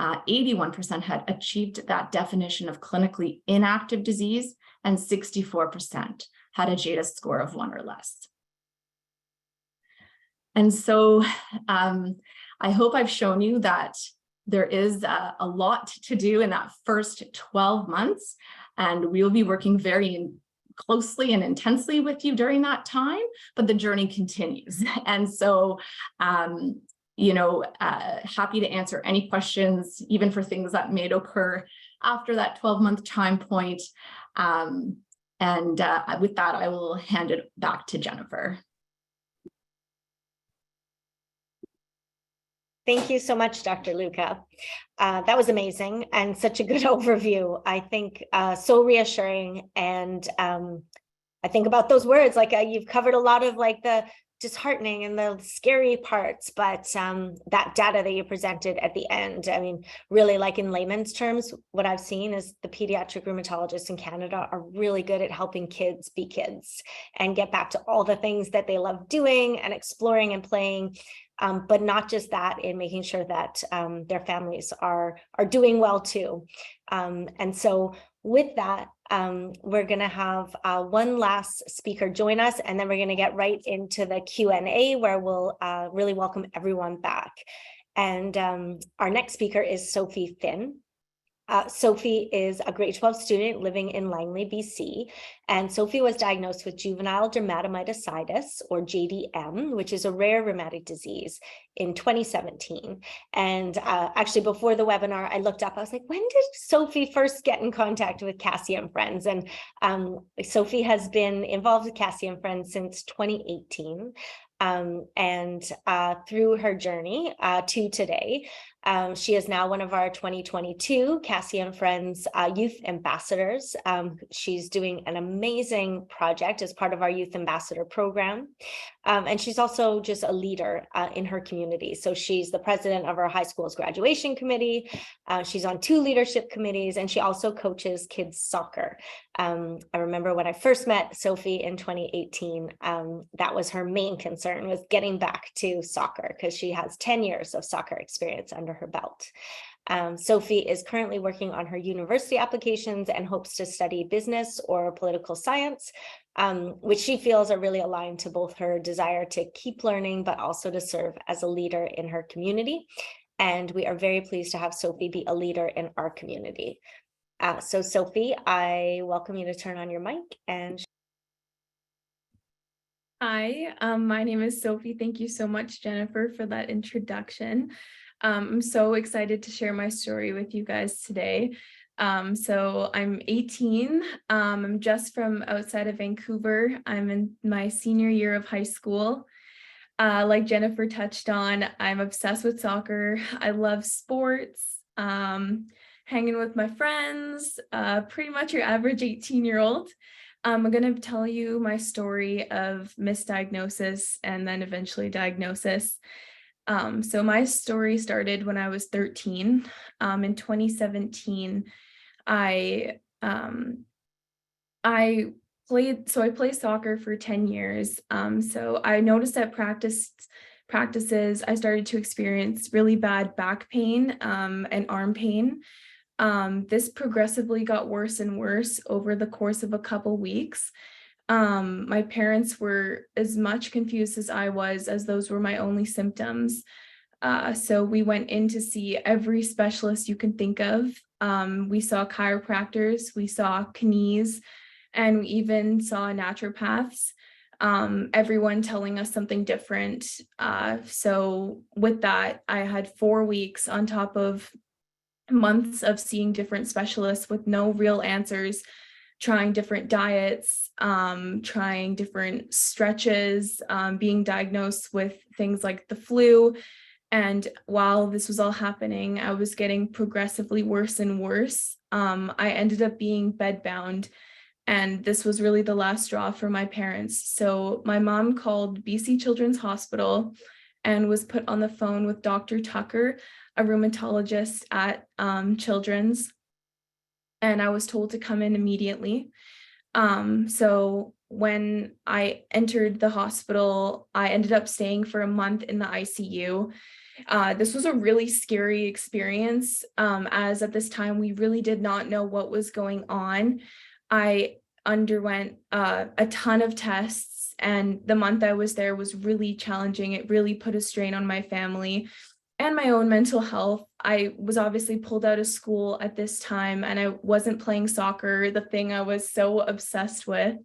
81% had achieved that definition of clinically inactive disease, and 64% had a JADAS score of 1 or less. And so I hope I've shown you that there is a lot to do in that first 12 months, and we will be working very closely and intensely with you during that time, but the journey continues. And so, happy to answer any questions, even for things that may occur after that 12-month time point. With that, I will hand it back to Jennifer. Thank you so much, Dr. Luca. That was amazing and such a good overview. I think so reassuring. And I think about those words, like you've covered a lot of like the disheartening and the scary parts, but that data that you presented at the end, I mean, really like in layman's terms, what I've seen is the pediatric rheumatologists in Canada are really good at helping kids be kids and get back to all the things that they love doing and exploring and playing. But not just that, in making sure that their families are doing well too. And so with that, we're going to have one last speaker join us, and then we're going to get right into the Q&A where we'll really welcome everyone back. And our next speaker is Sophie Finn. Sophie is a grade 12 student living in Langley, BC, and Sophie was diagnosed with juvenile dermatomyositis, or JDM, which is a rare rheumatic disease, in 2017. And actually, before the webinar, I looked up, I was like, when did Sophie first get in contact with Cassie and Friends? And Sophie has been involved with Cassie and Friends since 2018. And through her journey to today, she is now one of our 2022 Cassie and Friends Youth Ambassadors. She's doing an amazing project as part of our Youth Ambassador program. And she's also just a leader in her community. So she's the president of our high school's graduation committee. She's on 2 leadership committees, and she also coaches kids soccer. I remember when I first met Sophie in 2018, that was her main concern, was getting back to soccer, because she has 10 years of soccer experience under her belt. Sophie is currently working on her university applications and hopes to study business or political science, which she feels are really aligned to both her desire to keep learning, but also to serve as a leader in her community. And we are very pleased to have Sophie be a leader in our community. So Sophie, I welcome you to turn on your mic and Hi, my name is Sophie. Thank you so much, Jennifer, for that introduction. I'm so excited to share my story with you guys today. So I'm 18. I'm just from outside of Vancouver. I'm in my senior year of high school. Like Jennifer touched on, I'm obsessed with soccer. I love sports, hanging with my friends, pretty much your average 18-year-old. I'm going to tell you my story of misdiagnosis and then eventually diagnosis. So my story started when I was 13. In 2017, I played soccer for 10 years. So I noticed that practices, I started to experience really bad back pain and arm pain. This progressively got worse and worse over the course of a couple weeks. My parents were as much confused as I was, as those were my only symptoms. So we went in to see every specialist you can think of. We saw chiropractors, we saw knees, and we even saw naturopaths, everyone telling us something different. So with that, I had 4 weeks on top of months of seeing different specialists with no real answers, trying different diets, trying different stretches, being diagnosed with things like the flu. And while this was all happening, I was getting progressively worse and worse. I ended up being bedbound, and this was really the last straw for my parents. So my mom called BC Children's Hospital and was put on the phone with Dr. Tucker, a rheumatologist at Children's. And I was told to come in immediately. So when I entered the hospital, I ended up staying for a month in the ICU. This was a really scary experience, as at this time, we really did not know what was going on. I underwent a ton of tests, and the month I was there was really challenging. It really put a strain on my family and my own mental health. I was obviously pulled out of school at this time, and I wasn't playing soccer, the thing I was so obsessed with.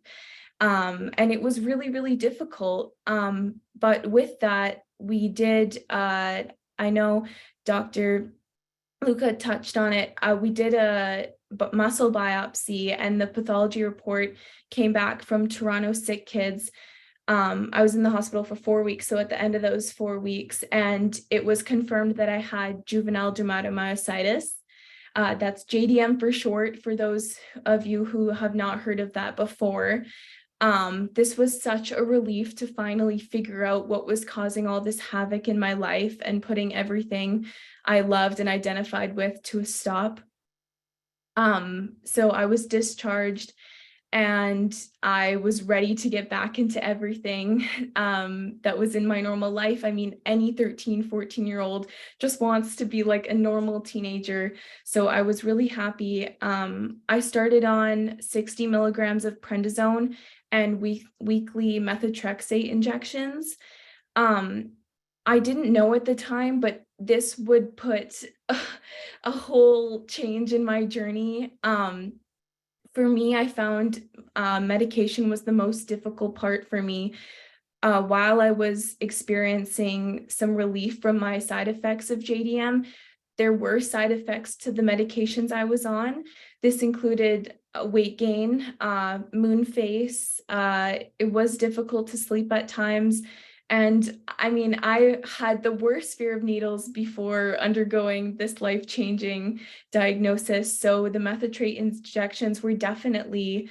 And it was really, really difficult. But with that, we did, I know Dr. Luca touched on it. We did a muscle biopsy, and the pathology report came back from Toronto Sick Kids. I was in the hospital for 4 weeks. So at the end of those 4 weeks, and it was confirmed that I had juvenile dermatomyositis. That's JDM for short, for those of you who have not heard of that before. This was such a relief to finally figure out what was causing all this havoc in my life and putting everything I loved and identified with to a stop. So I was discharged, and I was ready to get back into everything that was in my normal life. I mean, any 13, 14-year-old just wants to be like a normal teenager. So I was really happy. I started on 60 milligrams of prednisone and weekly methotrexate injections. I didn't know at the time, but this would put a whole change in my journey. For me, I found medication was the most difficult part for me. While I was experiencing some relief from my side effects of JDM, there were side effects to the medications I was on. This included weight gain, moon face. It was difficult to sleep at times, And I mean, I had the worst fear of needles before undergoing this life-changing diagnosis. So the methotrate injections were definitely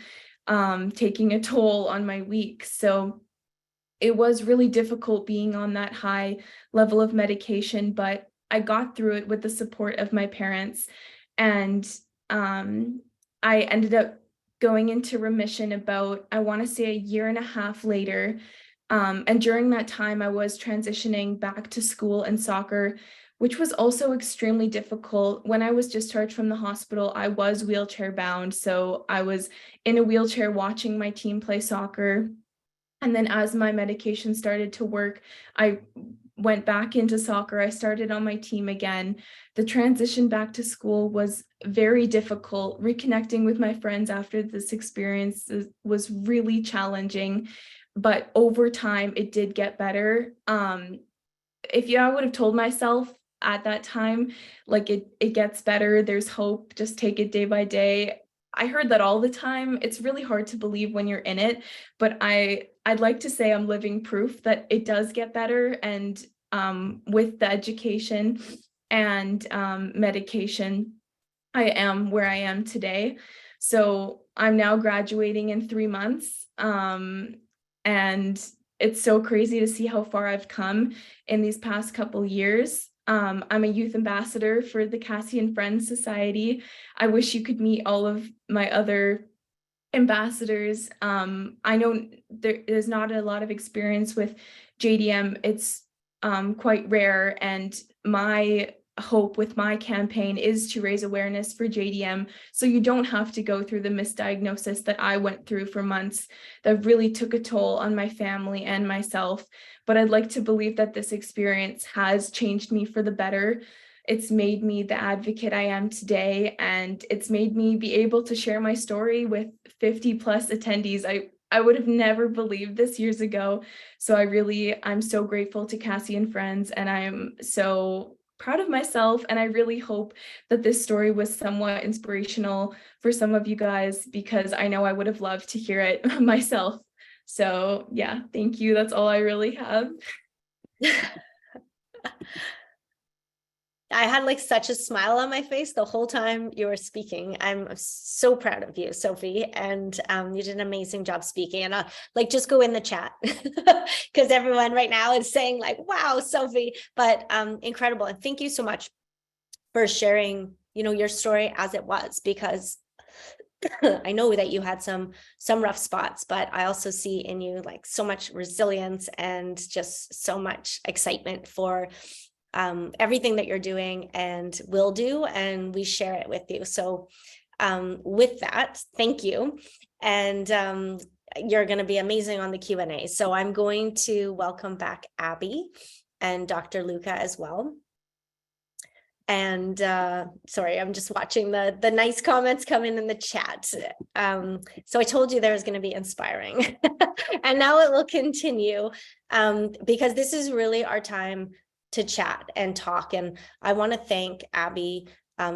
taking a toll on my week. So it was really difficult being on that high level of medication, but I got through it with the support of my parents. And I ended up going into remission about, I want to say, a year and a half later. And during that time, I was transitioning back to school and soccer, which was also extremely difficult. When I was discharged from the hospital, I was wheelchair bound. So I was in a wheelchair watching my team play soccer. And then as my medication started to work, I went back into soccer. I started on my team again. The transition back to school was very difficult. Reconnecting with my friends after this experience was really challenging, but over time it did get better. I would have told myself at that time, like it gets better, there's hope, just take it day by day. I heard that all the time. It's really hard to believe when you're in it, but I'd like to say I'm living proof that it does get better. And with the education and medication, I am where I am today. So I'm now graduating in 3 months. And it's so crazy to see how far I've come in these past couple years. I'm a youth ambassador for the Cassie and Friends Society. I wish you could meet all of my other ambassadors. I know there's not a lot of experience with JDM. It's quite rare, and my hope with my campaign is to raise awareness for JDM, so you don't have to go through the misdiagnosis that I went through for months that really took a toll on my family and myself. But I'd like to believe that this experience has changed me for the better. It's made me the advocate I am today, and it's made me be able to share my story with 50 plus attendees. I would have never believed this years ago. So I'm so grateful to Cassie and Friends, and I'm so proud of myself. And I really hope that this story was somewhat inspirational for some of you guys, because I know I would have loved to hear it myself. So yeah, thank you. That's all I really have. I had like such a smile on my face the whole time you were speaking. I'm so proud of you, Sophie, and you did an amazing job speaking. And I'll like just go in the chat because everyone right now is saying like, "Wow, Sophie!" But incredible, and thank you so much for sharing, your story as it was, because I know that you had some rough spots, but I also see in you like so much resilience and just so much excitement for everything that you're doing and will do, and we share it with you. So with that, thank you. And you're going to be amazing on the Q&A. So I'm going to welcome back Abby and Dr. Luca as well. And sorry, I'm just watching the nice comments come in the chat. So I told you there was going to be inspiring and now it will continue because this is really our time to chat and talk. And I want to thank Abby,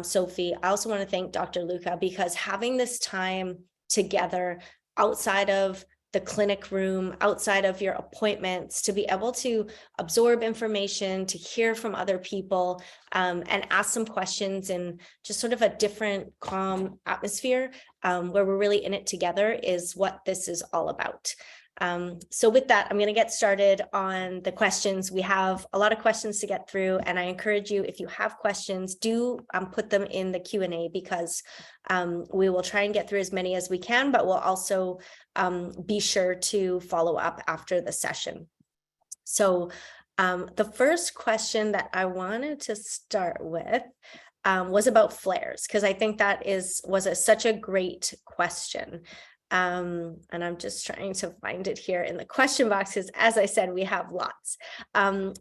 Sophie. I also want to thank Dr. Luca, because having this time together outside of the clinic room, outside of your appointments, to be able to absorb information, to hear from other people, and ask some questions in just sort of a different, calm atmosphere where we're really in it together is what this is all about. So with that, I'm going to get started on the questions. We have a lot of questions to get through, and I encourage you, if you have questions, do put them in the Q&A, because we will try and get through as many as we can, but we'll also be sure to follow up after the session. So the first question that I wanted to start with was about flares, because I think that was such a great question. And I'm just trying to find it here in the question box, because as I said, we have lots. I'm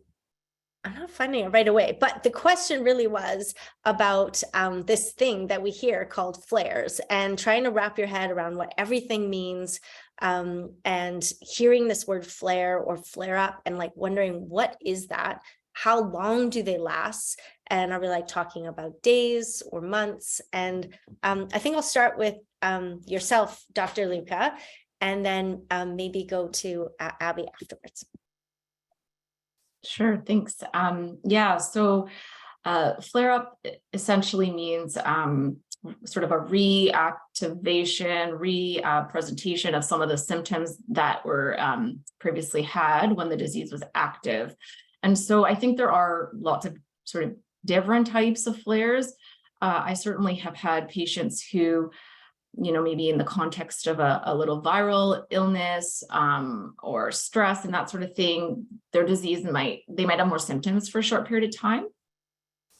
not finding it right away, but the question really was about this thing that we hear called flares, and trying to wrap your head around what everything means, and hearing this word flare or flare up and like wondering, what is that? How long do they last? And are we like talking about days or months? And I think I'll start with yourself, Dr. Luca, and then maybe go to Abby afterwards. Sure, thanks. Yeah, so flare-up essentially means sort of a reactivation, presentation of some of the symptoms that were previously had when the disease was active. And so I think there are lots of sort of different types of flares. I certainly have had patients who, maybe in the context of a little viral illness or stress and that sort of thing, their disease might have more symptoms for a short period of time.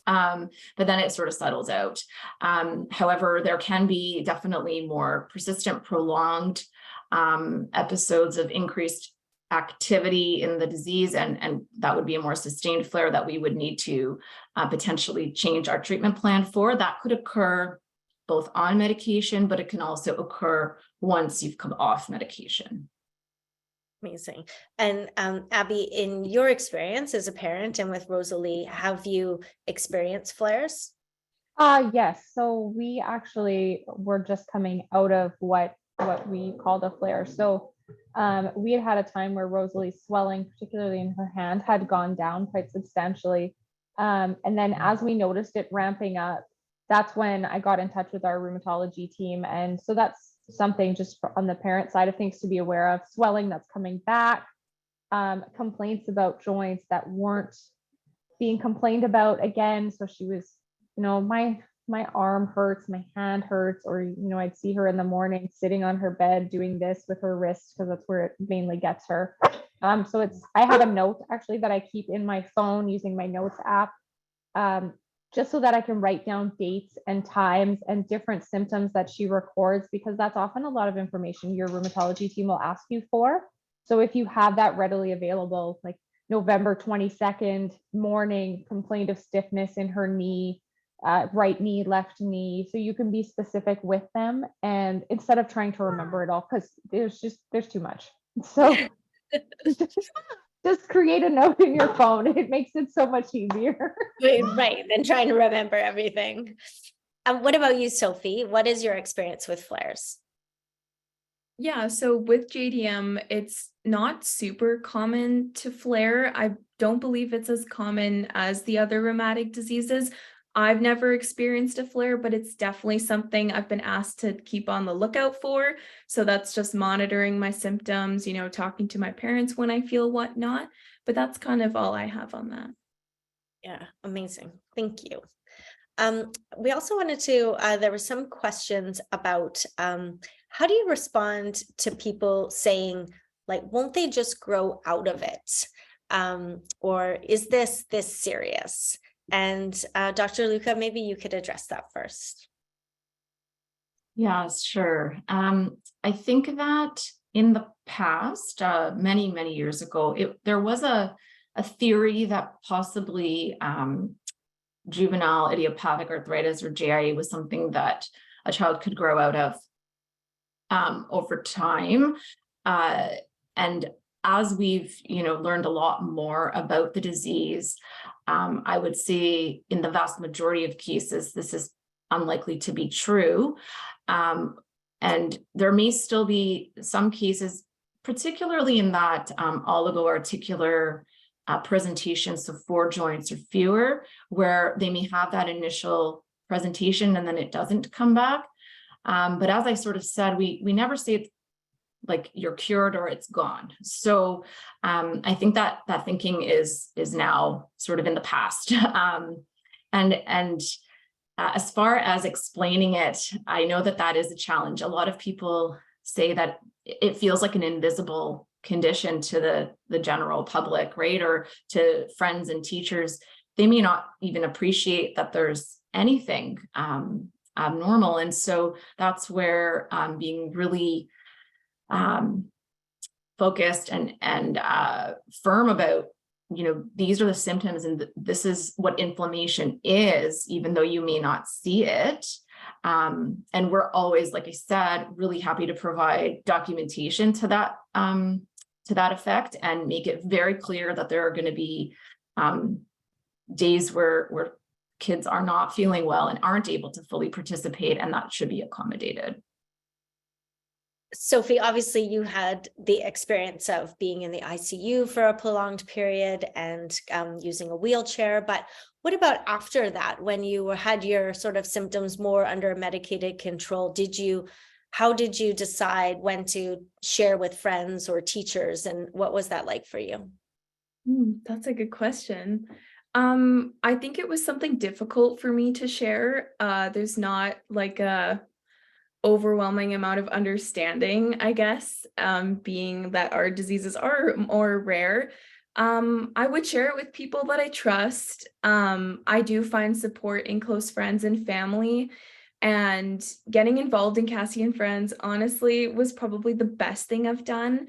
But then it sort of settles out. However, there can be definitely more persistent, prolonged episodes of increased activity in the disease, and that would be a more sustained flare that we would need to potentially change our treatment plan for. That could occur both on medication, but it can also occur once you've come off medication. Amazing. And Abby, in your experience as a parent and with Rosalie, have you experienced flares? Yes. So we actually were just coming out of what we called a flare. So we had a time where Rosalie's swelling, particularly in her hand, had gone down quite substantially. And then as we noticed it ramping up, that's when I got in touch with our rheumatology team. And so that's something just on the parent side of things to be aware of. Swelling that's coming back, complaints about joints that weren't being complained about again. So she was, my arm hurts, my hand hurts, or, I'd see her in the morning sitting on her bed doing this with her wrist because that's where it mainly gets her. So I have a note actually that I keep in my phone using my notes app, just so that I can write down dates and times and different symptoms that she records, because that's often a lot of information your rheumatology team will ask you for. So if you have that readily available, like November 22nd morning, complaint of stiffness in her knee, right knee, left knee. So you can be specific with them, and instead of trying to remember it all, because there's too much. So just create a note in your phone. It makes it so much easier. Right, than trying to remember everything. What about you, Sophie? What is your experience with flares? Yeah, so with JDM, it's not super common to flare. I don't believe it's as common as the other rheumatic diseases. I've never experienced a flare, but it's definitely something I've been asked to keep on the lookout for. So that's just monitoring my symptoms, talking to my parents when I feel whatnot. But that's kind of all I have on that. Yeah, amazing. Thank you. We also wanted to, there were some questions about how do you respond to people saying, like, won't they just grow out of it? Or is this serious? And Dr. Luca, maybe you could address that first. Yeah, sure. I think that in the past, many, many years ago, there was a theory that possibly juvenile idiopathic arthritis, or JIA, was something that a child could grow out of over time. And as we've learned a lot more about the disease, I would say in the vast majority of cases, this is unlikely to be true. And there may still be some cases, particularly in that oligoarticular presentation, so 4 joints or fewer, where they may have that initial presentation and then it doesn't come back. But as I sort of said, we never say it's like you're cured or it's gone. So I think that thinking is now sort of in the past. And as far as explaining it, I know that is a challenge. A lot of people say that it feels like an invisible condition to the general public, right? Or to friends and teachers. They may not even appreciate that there's anything abnormal. And so that's where being really focused and firm about, these are the symptoms and this is what inflammation is, even though you may not see it. And we're always, like I said, really happy to provide documentation to that effect and make it very clear that there are going to be days where kids are not feeling well and aren't able to fully participate, and that should be accommodated. Sophie, obviously you had the experience of being in the ICU for a prolonged period and using a wheelchair, but what about after that, when you had your sort of symptoms more under medicated control? How did you decide when to share with friends or teachers, and what was that like for you? That's a good question. I think it was something difficult for me to share. There's not like a overwhelming amount of understanding, I guess, being that our diseases are more rare. I would share it with people that I trust. I do find support in close friends and family, and getting involved in Cassie and Friends honestly was probably the best thing I've done.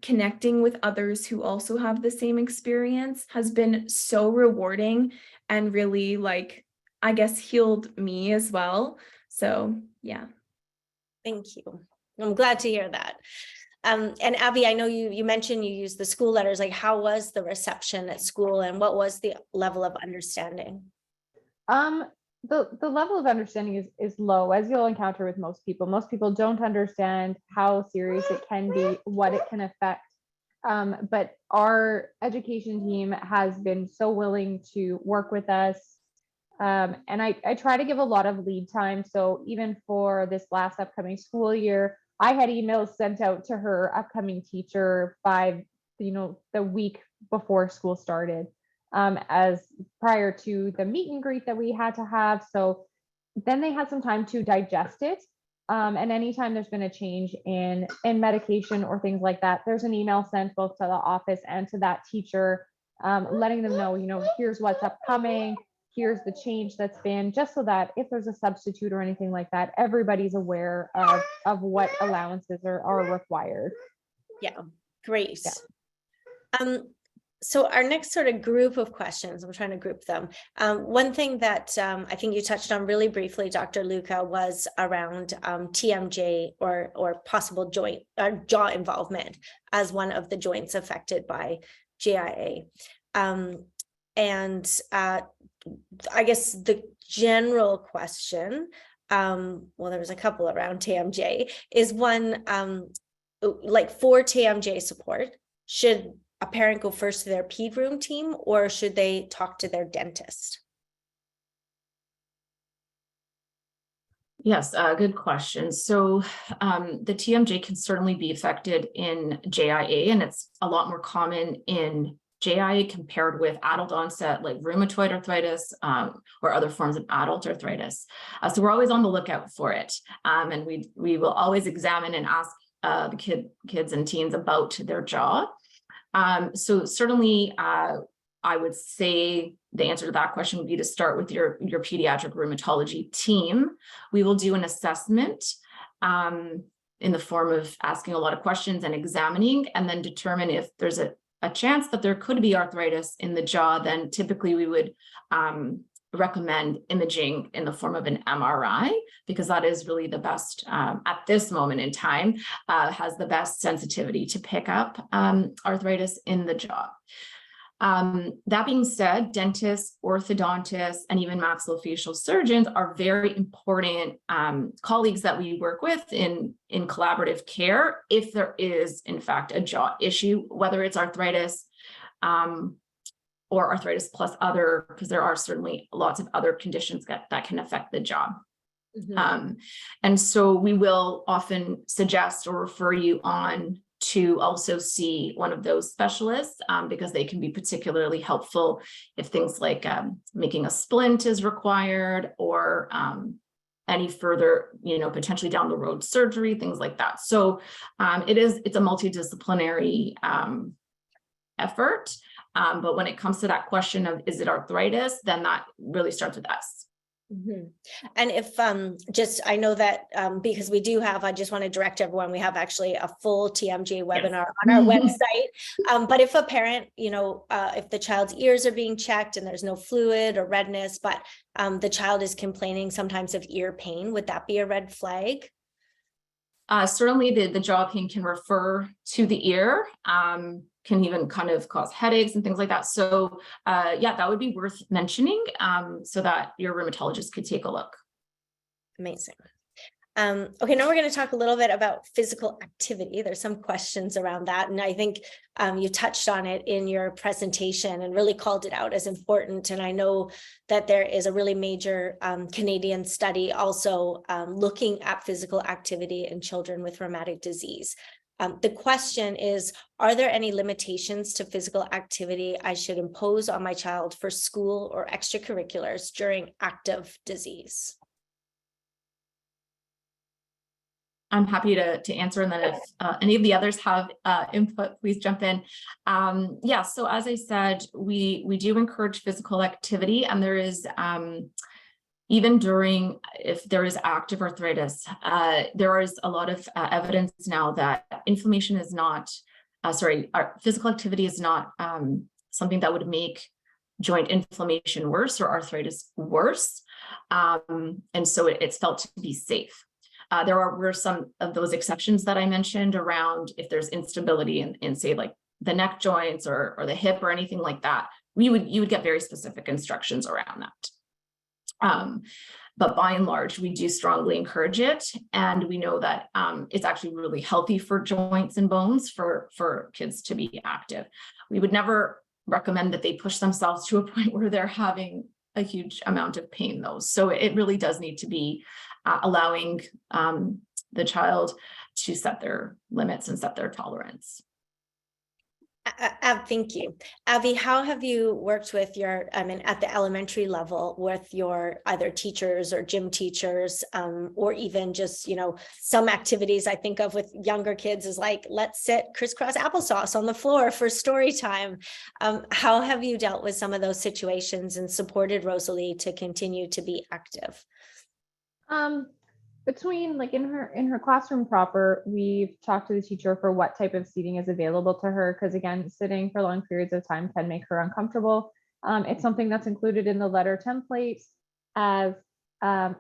Connecting with others who also have the same experience has been so rewarding and really, like, I guess, healed me as well. So yeah. Thank you. I'm glad to hear that. And Abby, I know you mentioned you used the school letters. Like, how was the reception at school, and what was the level of understanding? The level of understanding is low, as you'll encounter with most people. Most people don't understand how serious it can be, what it can affect. But our education team has been so willing to work with us. And I try to give a lot of lead time. So even for this last upcoming school year, I had emails sent out to her upcoming teacher by, the week before school started, as prior to the meet and greet that we had to have. So then they had some time to digest it. And anytime there's been a change in medication or things like that, there's an email sent both to the office and to that teacher, letting them know, here's what's upcoming, here's the change that's been, just so that if there's a substitute or anything like that, everybody's aware of what allowances are required. Yeah, great. Yeah. So our next sort of group of questions, I'm trying to group them. One thing that I think you touched on really briefly, Dr. Luca, was around TMJ or possible joint jaw involvement as one of the joints affected by JIA. And I guess the general question, well, there was a couple around TMJ, is one, like for TMJ support, should a parent go first to their ped room team, or should they talk to their dentist? Yes, good question. So the TMJ can certainly be affected in JIA, and it's a lot more common in JIA compared with adult onset like rheumatoid arthritis or other forms of adult arthritis. So we're always on the lookout for it. And we will always examine and ask the kids and teens about their jaw. So certainly I would say the answer to that question would be to start with your pediatric rheumatology team. We will do an assessment in the form of asking a lot of questions and examining, and then determine if there's a chance that there could be arthritis in the jaw. Then typically we would recommend imaging in the form of an MRI, because that is really the best at this moment in time, has the best sensitivity to pick up arthritis in the jaw. That being said, dentists, orthodontists, and even maxillofacial surgeons are very important colleagues that we work with in collaborative care if there is, in fact, a jaw issue, whether it's arthritis or arthritis plus other, because there are certainly lots of other conditions that can affect the jaw. Mm-hmm. And so we will often suggest or refer you on to also see one of those specialists, because they can be particularly helpful if things like making a splint is required, or any further, potentially down the road surgery, things like that. So it's a multidisciplinary effort. But when it comes to that question of, is it arthritis, then that really starts with us. Mm-hmm. And if I know that because we do have, I just want to direct everyone, we have actually a full TMJ webinar on our website. But if a parent, if the child's ears are being checked and there's no fluid or redness, but the child is complaining sometimes of ear pain, would that be a red flag? Certainly the jaw pain can refer to the ear, can even kind of cause headaches and things like that. So yeah, that would be worth mentioning so that your rheumatologist could take a look. Amazing. Okay, now we're going to talk a little bit about physical activity. There's some questions around that, and I think you touched on it in your presentation and really called it out as important. And I know that there is a really major Canadian study also looking at physical activity in children with rheumatic disease. The question is, are there any limitations to physical activity I should impose on my child for school or extracurriculars during active disease? I'm happy to answer, and then if any of the others have input, please jump in. Yeah, so as I said, we do encourage physical activity, and there is even during, if there is active arthritis, there is a lot of evidence now that inflammation is not, physical activity is not something that would make joint inflammation worse or arthritis worse, and so it's felt to be safe. There were some of those exceptions that I mentioned around if there's instability in say like the neck joints or the hip or anything like that, you would get very specific instructions around that. But by and large, we do strongly encourage it. And we know that it's actually really healthy for joints and bones for kids to be active. We would never recommend that they push themselves to a point where they're having a huge amount of pain though. So it really does need to be allowing the child to set their limits and set their tolerance. Thank you. Abby, how have you worked with your, at the elementary level with your either teachers or gym teachers, or even just, some activities I think of with younger kids is like, let's sit crisscross applesauce on the floor for story time. How have you dealt with some of those situations and supported Rosalie to continue to be active? Between like in her classroom proper, we've talked to the teacher for what type of seating is available to her, because again, sitting for long periods of time can make her uncomfortable. It's something that's included in the letter template as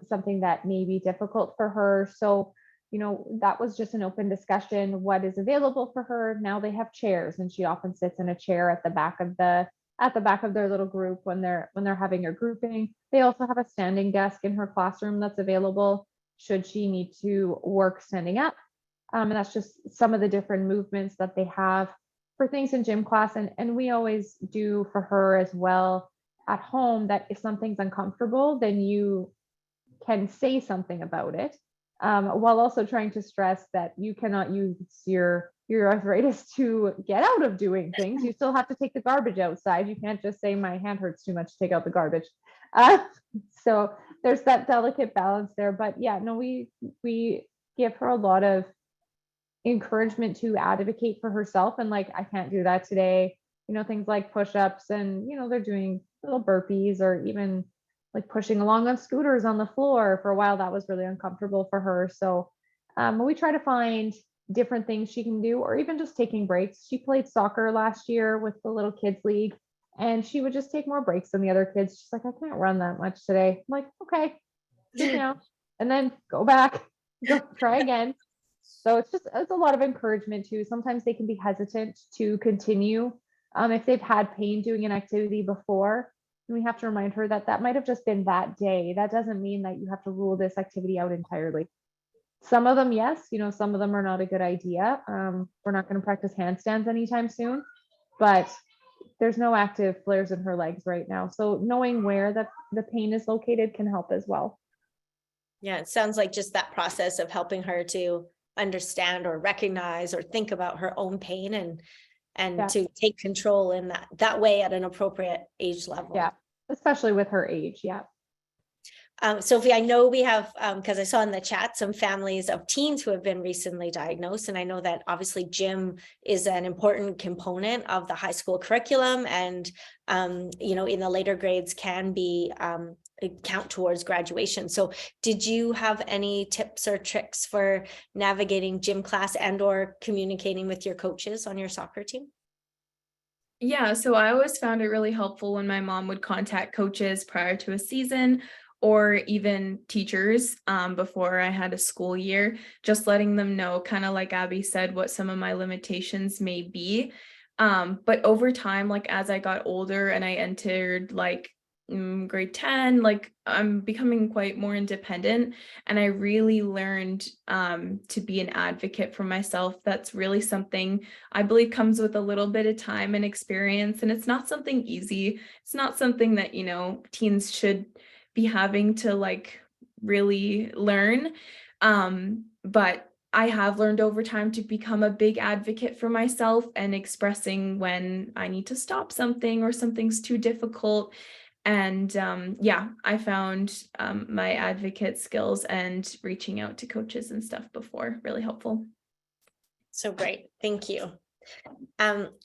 something that may be difficult for her. So, that was just an open discussion. What is available for her? Now they have chairs, and she often sits in a chair at the back of their little group when they're having a grouping. They also have a standing desk in her classroom that's available should she need to work standing up. And that's just some of the different movements that they have for things in gym class. And we always do for her as well at home that if something's uncomfortable, then you can say something about it, while also trying to stress that you cannot use your arthritis to get out of doing things. You still have to take the garbage outside. You can't just say my hand hurts too much to take out the garbage. So there's that delicate balance there. But yeah, no, we give her a lot of encouragement to advocate for herself, and like, I can't do that today. Things like push-ups, and they're doing little burpees, or even like pushing along on scooters on the floor. For a while that was really uncomfortable for her. So we try to find different things she can do, or even just taking breaks. She played soccer last year with the little kids league, and she would just take more breaks than the other kids. She's like, I can't run that much today. I'm like, okay, and then go back, go try again. So it's a lot of encouragement too. Sometimes they can be hesitant to continue if they've had pain doing an activity before. And we have to remind her that might have just been that day. That doesn't mean that you have to rule this activity out entirely. Some of them, yes, some of them are not a good idea. We're not going to practice handstands anytime soon, but there's no active flares in her legs right now. So knowing where the pain is located can help as well. Yeah, it sounds like just that process of helping her to understand or recognize or think about her own pain and yeah, to take control in that way at an appropriate age level. Yeah, especially with her age. Yeah. Sophie, I know we have, because I saw in the chat some families of teens who have been recently diagnosed. And I know that obviously gym is an important component of the high school curriculum, and, in the later grades can be count towards graduation. So did you have any tips or tricks for navigating gym class and or communicating with your coaches on your soccer team? Yeah, so I always found it really helpful when my mom would contact coaches prior to a season, or even teachers before I had a school year, just letting them know, kind of like Abby said, what some of my limitations may be. But over time, like as I got older and I entered like grade 10, like I'm becoming quite more independent, and I really learned to be an advocate for myself. That's really something I believe comes with a little bit of time and experience, and it's not something easy. It's not something that, you know, teens should be having to like really learn. But I have learned over time to become a big advocate for myself and expressing when I need to stop something or something's too difficult. And yeah, I found my advocate skills and reaching out to coaches and stuff before really helpful. So great. Thank you.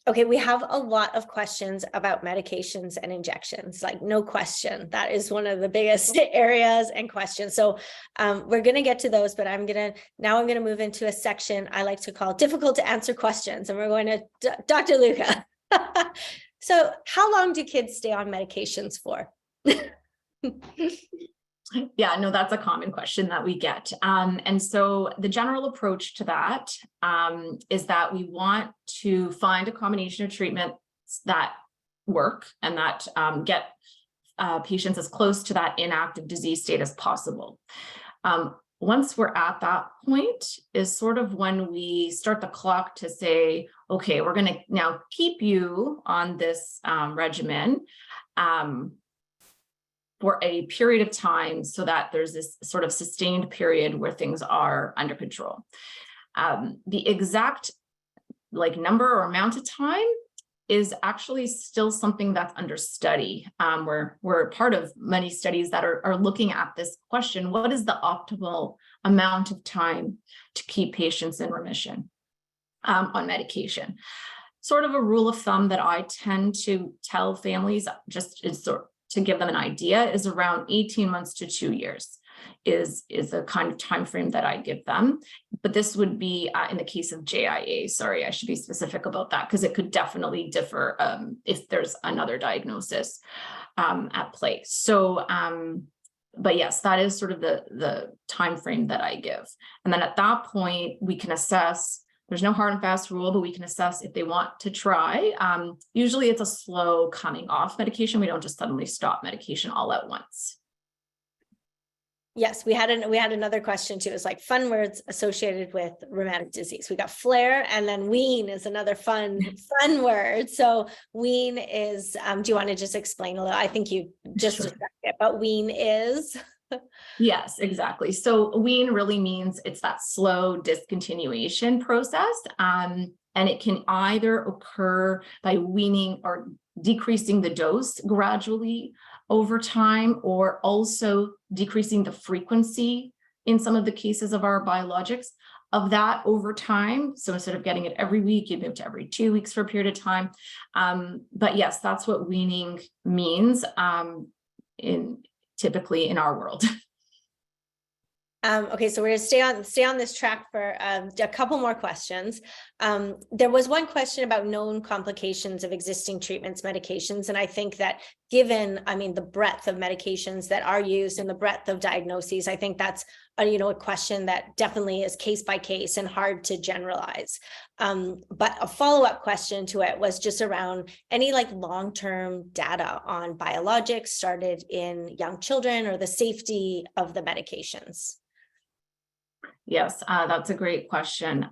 Okay, we have a lot of questions about medications and injections, like no question. That is one of the biggest areas and questions. So we're going to get to those, but I'm going to move into a section I like to call difficult to answer questions. And we're going to Dr. Luca. So how long do kids stay on medications for? Yeah, no, that's a common question that we get. And so the general approach to that is that we want to find a combination of treatments that work and that get patients as close to that inactive disease state as possible. Once we're at that point is sort of when we start the clock to say, okay, we're going to now keep you on this regimen for a period of time so that there's this sort of sustained period where things are under control. The exact like number or amount of time is actually still something that's under study. We're part of many studies that are looking at this question: what is the optimal amount of time to keep patients in remission on medication? Sort of a rule of thumb that I tend to tell families, just is to give them an idea, is around 18 months to 2 years is the kind of time frame that I give them. But this would be in the case of JIA. Sorry, I should be specific about that because it could definitely differ if there's another diagnosis at play. So, but yes, that is sort of the time frame that I give. And then at that point, we can assess. There's no hard and fast rule, but we can assess if they want to try. Usually it's a slow coming off medication. We don't just suddenly stop medication all at once. Yes, we had another question too. It's like fun words associated with rheumatic disease. We got flare, and then wean is another fun word. So wean is, do you want to just explain a little? I think you just described it, but wean is. Yes, exactly. So wean really means it's that slow discontinuation process. And it can either occur by weaning or decreasing the dose gradually over time, or also decreasing the frequency in some of the cases of our biologics of that over time. So instead of getting it every week, you move to every 2 weeks for a period of time. But yes, that's what weaning means typically in our world. Okay, so we're going to stay on this track for a couple more questions. There was one question about known complications of existing treatments, medications, and I think that given, the breadth of medications that are used and the breadth of diagnoses, I think that's a question that definitely is case by case and hard to generalize. But a follow-up question to it was just around any like long-term data on biologics started in young children or the safety of the medications. Yes, that's a great question.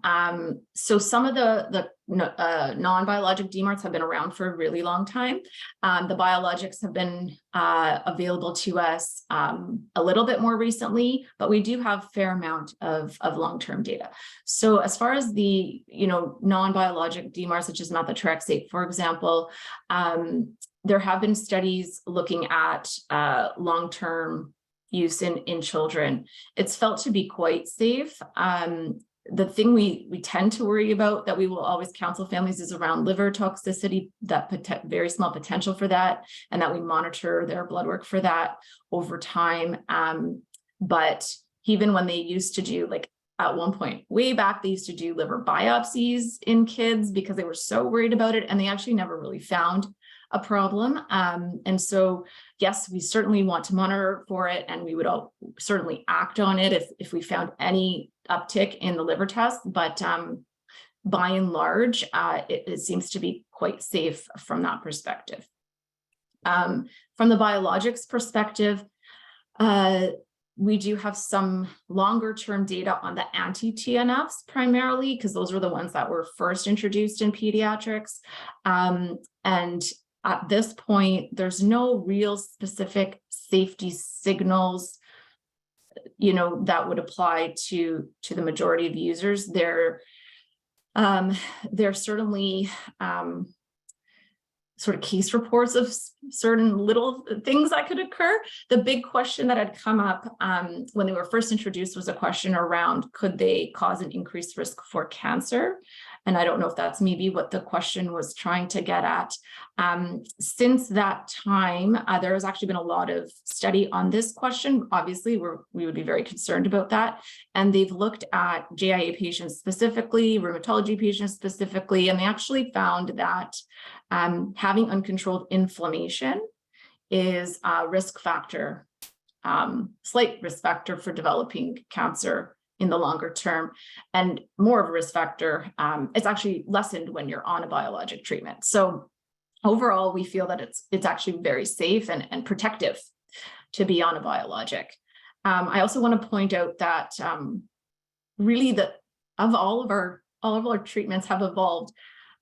So some of the non-biologic DMARDs have been around for a really long time. The biologics have been available to us a little bit more recently, but we do have a fair amount of long-term data. So as far as the non-biologic DMARDs, such as methotrexate, for example, there have been studies looking at long-term use in children. It's felt to be quite safe. The thing we tend to worry about, that we will always counsel families, is around liver toxicity, that very small potential for that, and that we monitor their blood work for that over time. But even when they used to do, like at one point way back, they used to do liver biopsies in kids because they were so worried about it, and they actually never really found a problem. And so, yes, we certainly want to monitor for it, and we would all certainly act on it if we found any uptick in the liver test. But by and large, it seems to be quite safe from that perspective. From the biologics perspective, we do have some longer term data on the anti-TNFs primarily, because those were the ones that were first introduced in pediatrics. And at this point, there's no real specific safety signals, that would apply to the majority of users. There certainly sort of case reports of certain little things that could occur. The big question that had come up when they were first introduced was a question around, could they cause an increased risk for cancer? And I don't know if that's maybe what the question was trying to get at. Since that time, there has actually been a lot of study on this question. Obviously, we would be very concerned about that. And they've looked at JIA patients specifically, rheumatology patients specifically, and they actually found that having uncontrolled inflammation is a risk factor, slight risk factor for developing cancer in the longer term, and more of a risk factor. It's actually lessened when you're on a biologic treatment. So overall, we feel that it's actually very safe and protective to be on a biologic. I also want to point out that really of all of our treatments have evolved,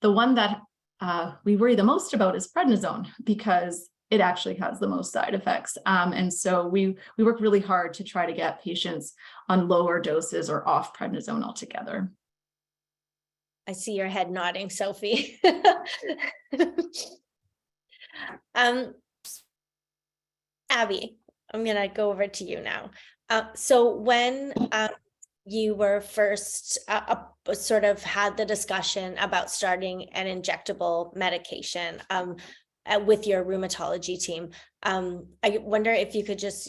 the one that we worry the most about is prednisone, because it actually has the most side effects. And so we work really hard to try to get patients on lower doses or off prednisone altogether. I see your head nodding, Sophie. Abby, I'm going to go over to you now. So when you were first sort of had the discussion about starting an injectable medication with your rheumatology team, I wonder if you could just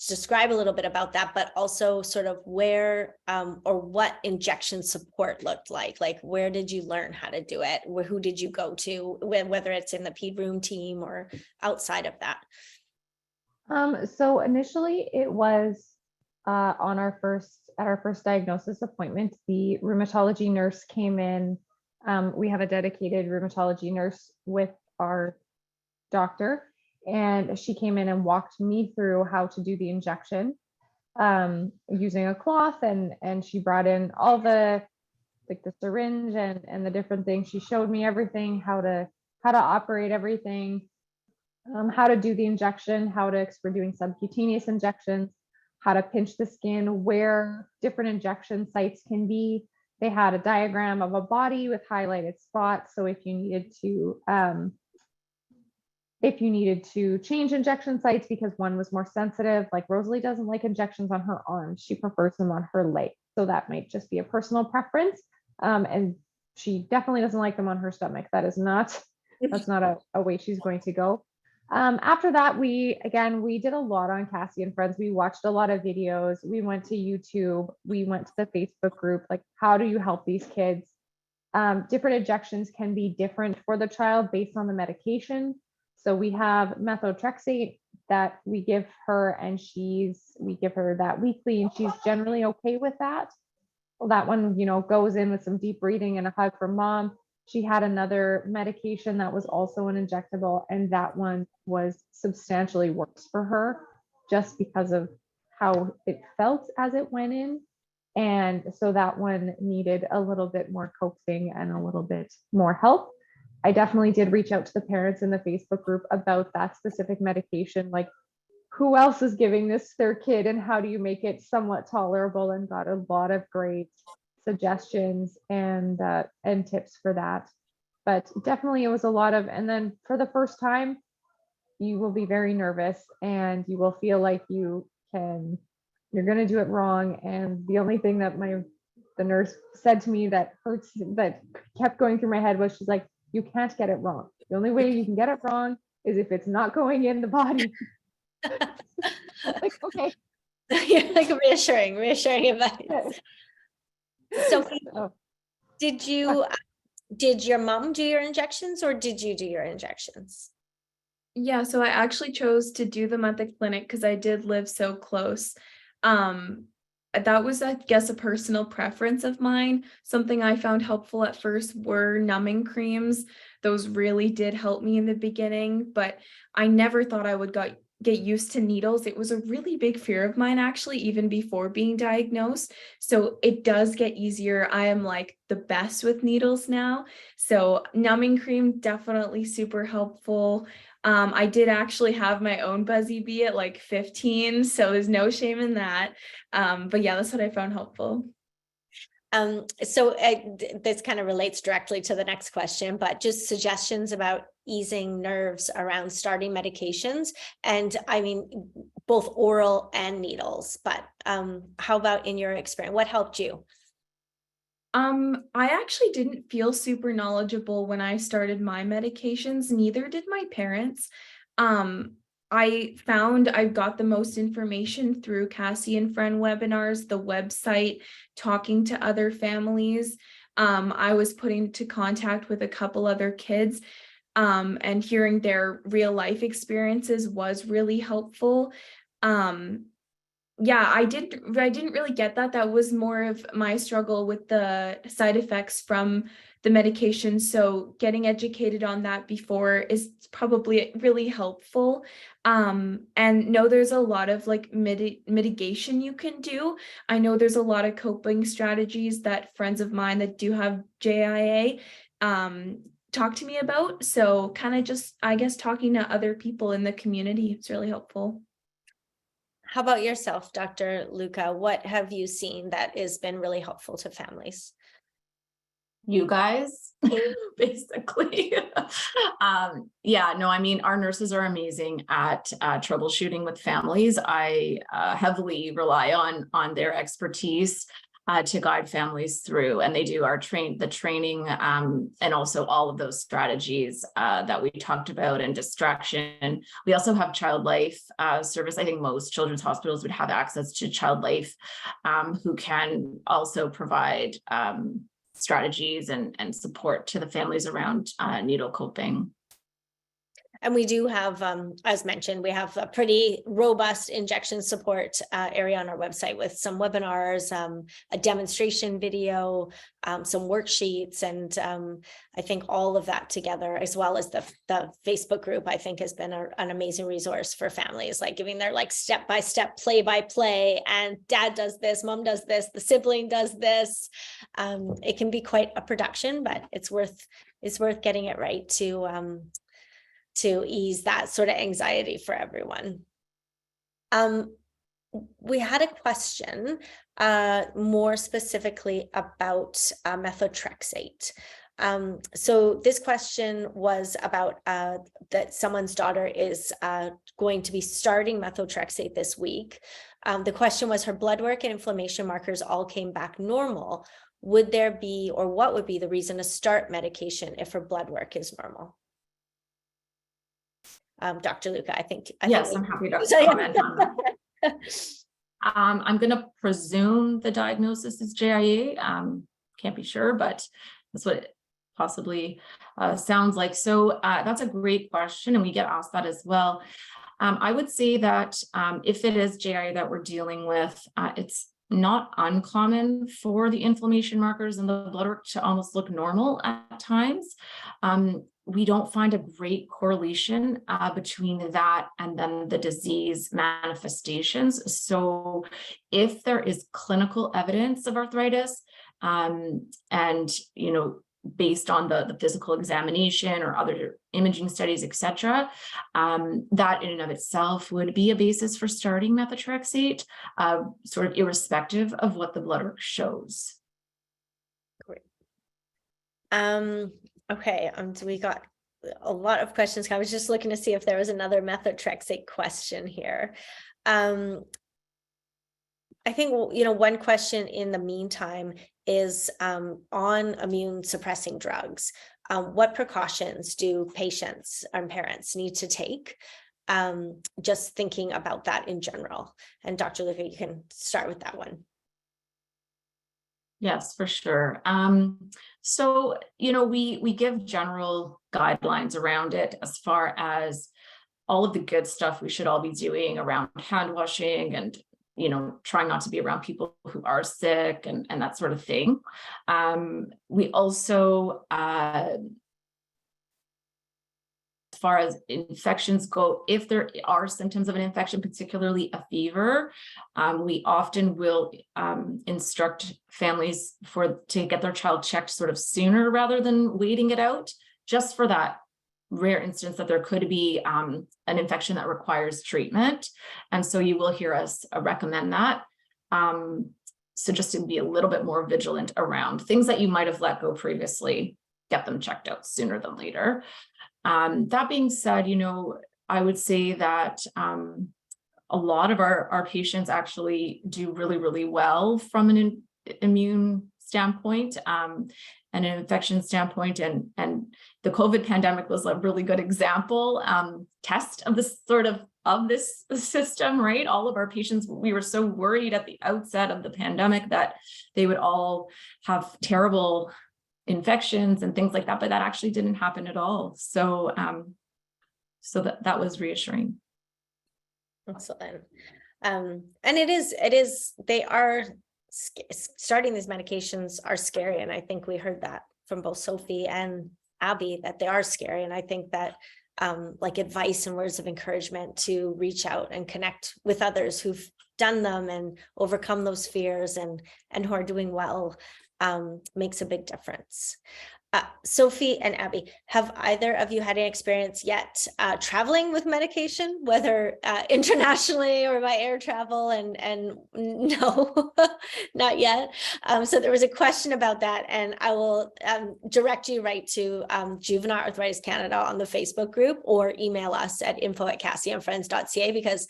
describe a little bit about that, but also sort of where or what injection support looked like where did you learn how to do it? Who did you go to, whether it's in the ped room team or outside of that? So initially it was at our first diagnosis appointment, the rheumatology nurse came in. We have a dedicated rheumatology nurse with our doctor, and she came in and walked me through how to do the injection using a cloth, and she brought in all the syringe and the different things. She showed me everything, how to operate everything, how to do the injection, we're doing subcutaneous injections, how to pinch the skin, where different injection sites can be. They had a diagram of a body with highlighted spots. So if you needed to change injection sites because one was more sensitive, like Rosalie doesn't like injections on her arms, she prefers them on her leg. So that might just be a personal preference. And she definitely doesn't like them on her stomach. That's not a way she's going to go. After that, we did a lot on Cassie and Friends. We watched a lot of videos. We went to YouTube. We went to the Facebook group, like, how do you help these kids? Different injections can be different for the child based on the medication. So we have methotrexate that we give her, and we give her that weekly, and she's generally okay with that. Well, that one, goes in with some deep breathing and a hug from mom. She had another medication that was also an injectable, and that one was substantially worse for her just because of how it felt as it went in. And so that one needed a little bit more coaxing and a little bit more help. I definitely did reach out to the parents in the Facebook group about that specific medication, like who else is giving this to their kid and how do you make it somewhat tolerable, and got a lot of great suggestions and tips for that. But definitely it was a lot of, and then for the first time, you will be very nervous and you will feel like you're going to do it wrong. And the only thing that the nurse said to me that kept going through my head was, she's like, you can't get it wrong. The only way you can get it wrong is if it's not going in the body. Like, okay. You're like reassuring advice. Sophie, did your mom do your injections, or did you do your injections? Yeah, so I actually chose to do them at the clinic because I did live so close. That was, I guess, a personal preference of mine. Something I found helpful at first were numbing creams. those really did help me in the beginning, but I never thought I would get used to needles. It was a really big fear of mine, actually, even before being diagnosed. So it does get easier. I am like the best with needles now. So numbing cream, definitely super helpful. I did actually have my own Buzzy Bee at like 15, so there's no shame in that. But yeah, that's what I found helpful. This kind of relates directly to the next question, but just suggestions about easing nerves around starting medications. And I mean, both oral and needles, but how about in your experience, what helped you? I actually didn't feel super knowledgeable when I started my medications, neither did my parents. I found I got the most information through Cassie and Friend webinars, the website, talking to other families. I was put into contact with a couple other kids, and hearing their real life experiences was really helpful. Yeah, I didn't really get that. That was more of my struggle with the side effects from the medication. So getting educated on that before is probably really helpful. And no, there's a lot of like mitigation you can do. I know there's a lot of coping strategies that friends of mine that do have JIA talk to me about. So kind of just, I guess, talking to other people in the community is really helpful. How about yourself, Dr. Luca? What have you seen that has been really helpful to families? You guys, basically. Yeah, no, I mean, our nurses are amazing at troubleshooting with families. I heavily rely on their expertise to guide families through, and they do the training and also all of those strategies that we talked about, and distraction. We also have child life service. I think most children's hospitals would have access to child life, who can also provide strategies and support to the families around needle coping. And we do have, as mentioned, we have a pretty robust injection support area on our website with some webinars, a demonstration video, some worksheets, and I think all of that together, as well as the Facebook group, I think has been an amazing resource for families, like giving their like step-by-step, play-by-play, and dad does this, mom does this, the sibling does this. It can be quite a production, but it's worth getting it right to ease that sort of anxiety for everyone. We had a question more specifically about methotrexate. So this question was about that someone's daughter is going to be starting methotrexate this week. The question was, her blood work and inflammation markers all came back normal. Would there be, or what would be the reason to start medication if her blood work is normal? Dr. Luca, I think. Yes, I'm happy to comment on that. I'm going to presume the diagnosis is JIA. Can't be sure, but that's what it possibly sounds like. So that's a great question, and we get asked that as well. I would say that if it is JIA that we're dealing with, it's not uncommon for the inflammation markers and the blood work to almost look normal at times. We don't find a great correlation between that and then the disease manifestations. So if there is clinical evidence of arthritis, and based on the physical examination or other imaging studies, etc., that in and of itself would be a basis for starting methotrexate, sort of irrespective of what the blood work shows. Great. Okay, so we got a lot of questions. I was just looking to see if there was another methotrexate question here. I think, one question in the meantime is on immune suppressing drugs. What precautions do patients and parents need to take? Just thinking about that in general. And Dr. Luca, you can start with that one. Yes, for sure. So, we give general guidelines around it as far as all of the good stuff we should all be doing around hand washing and, trying not to be around people who are sick and that sort of thing. We also far as infections go, if there are symptoms of an infection, particularly a fever, we often will instruct families to get their child checked sort of sooner rather than waiting it out, just for that rare instance that there could be an infection that requires treatment. And so you will hear us recommend that. So just to be a little bit more vigilant around things that you might have let go previously, get them checked out sooner than later. That being said, I would say that a lot of our patients actually do really, really well from an immune standpoint and an infection standpoint. And the COVID pandemic was a really good example, test of this of this system, right? All of our patients, we were so worried at the outset of the pandemic that they would all have terrible infections and things like that, but that actually didn't happen at all. So, that was reassuring. Excellent. And they are starting these medications are scary. And I think we heard that from both Sophie and Abby, that they are scary. And I think that like advice and words of encouragement to reach out and connect with others who've done them and overcome those fears and who are doing well makes a big difference. Sophie and Abby, have either of you had any experience yet traveling with medication, whether internationally or by air travel? And no, not yet. So there was a question about that, and I will direct you right to Juvenile Arthritis Canada on the Facebook group, or email us at info@cassieandfriends.ca, because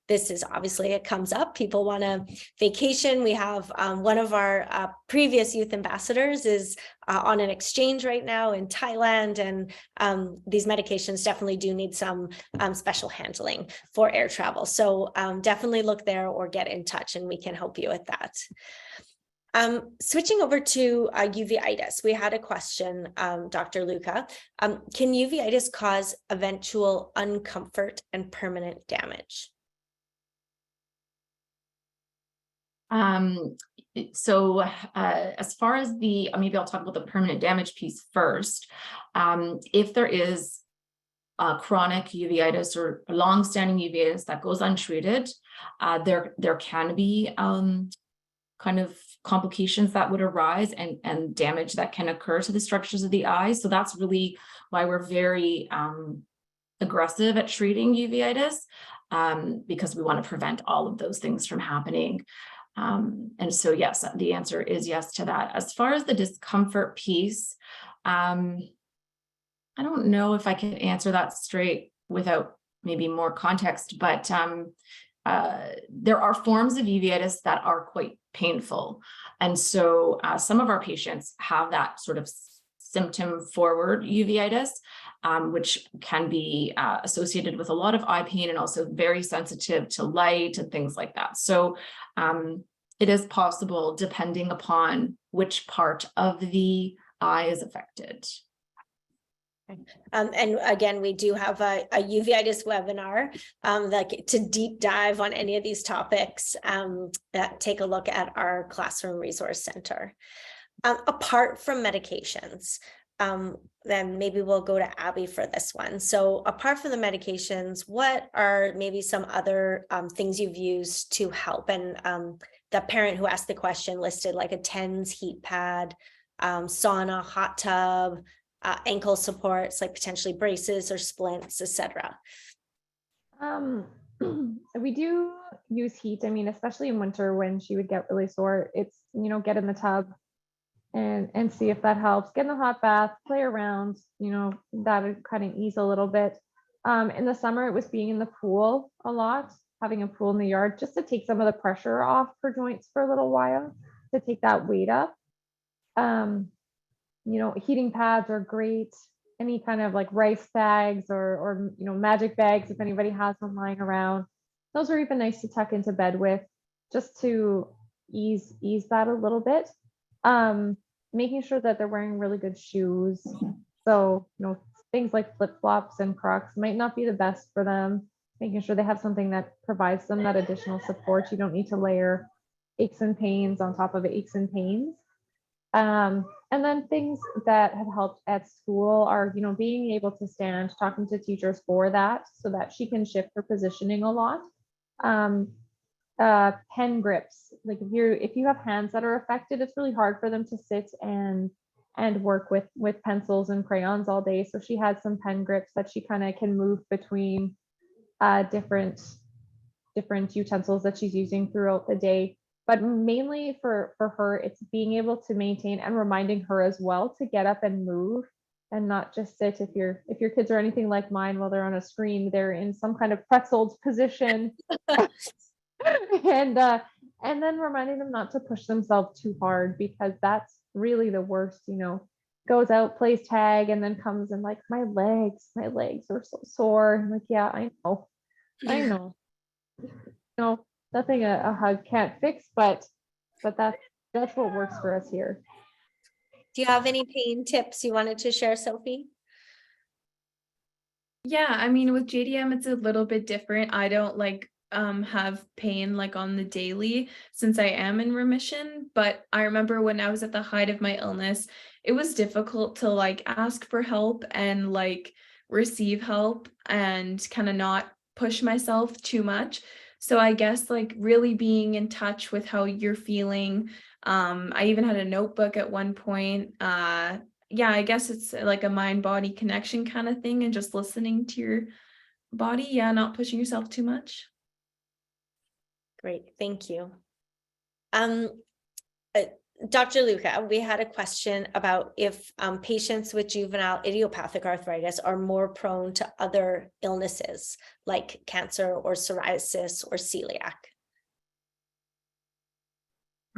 this is obviously, it comes up. People want a vacation. We have one of our previous youth ambassadors is on an exchange right now in Thailand. And these medications definitely do need some special handling for air travel. So definitely look there or get in touch and we can help you with that. Switching over to uveitis, we had a question, Dr. Luca. Can uveitis cause eventual uncomfort and permanent damage? So as far as maybe I'll talk about the permanent damage piece first. If there is chronic uveitis or long-standing uveitis that goes untreated, there can be kind of complications that would arise and damage that can occur to the structures of the eye. So that's really why we're very aggressive at treating uveitis, because we want to prevent all of those things from happening. And so, yes, the answer is yes to that. As far as the discomfort piece, I don't know if I can answer that straight without maybe more context, but there are forms of uveitis that are quite painful. And so some of our patients have that sort of symptom forward uveitis, which can be associated with a lot of eye pain and also very sensitive to light and things like that. So it is possible depending upon which part of the eye is affected. And again, we do have a uveitis webinar like to deep dive on any of these topics. Take a look at our Classroom Resource Center. Apart from medications, then maybe we'll go to Abby for this one. So apart from the medications, what are maybe some other things you've used to help? And the parent who asked the question listed like a TENS heat pad, sauna, hot tub, ankle supports, like potentially braces or splints, etc. We do use heat. I mean, especially in winter when she would get really sore, it's, get in the tub and see if that helps. Get in the hot bath, play around, that would kind of ease a little bit. In the summer, it was being in the pool a lot, having a pool in the yard, just to take some of the pressure off her joints for a little while, to take that weight up. Heating pads are great. Any kind of like rice bags or magic bags, if anybody has them lying around, those are even nice to tuck into bed with, just to ease that a little bit. Making sure that they're wearing really good shoes. So, things like flip-flops and Crocs might not be the best for them. Making sure they have something that provides them that additional support. You don't need to layer aches and pains on top of aches and pains. And then things that have helped at school are, you know, being able to stand, talking to teachers for that so that she can shift her positioning a lot. Pen grips, like if you have hands that are affected, it's really hard for them to sit and work with pencils and crayons all day. So she has some pen grips that she kind of can move between different utensils that she's using throughout the day. But mainly for her, it's being able to maintain and reminding her as well to get up and move and not just sit. If your kids are anything like mine, while they're on a screen, they're in some kind of pretzeled position. And then reminding them not to push themselves too hard, because that's really the worst, you know. Goes out, plays tag, and then comes and like, my legs are so sore. I'm like, yeah, I know. No, nothing a hug can't fix, but that's what works for us here. Do you have any pain tips you wanted to share, Sophie? Yeah, I mean, with JDM, it's a little bit different. I don't like have pain like on the daily since I am in remission, but I remember when I was at the height of my illness, it was difficult to like ask for help and like receive help and kind of not push myself too much. So I guess like really being in touch with how you're feeling. I even had a notebook at one point. Yeah, I guess it's like a mind-body connection kind of thing, and just listening to your body. Yeah, not pushing yourself too much. Great, thank you. Dr. Luca, we had a question about if patients with juvenile idiopathic arthritis are more prone to other illnesses like cancer or psoriasis or celiac.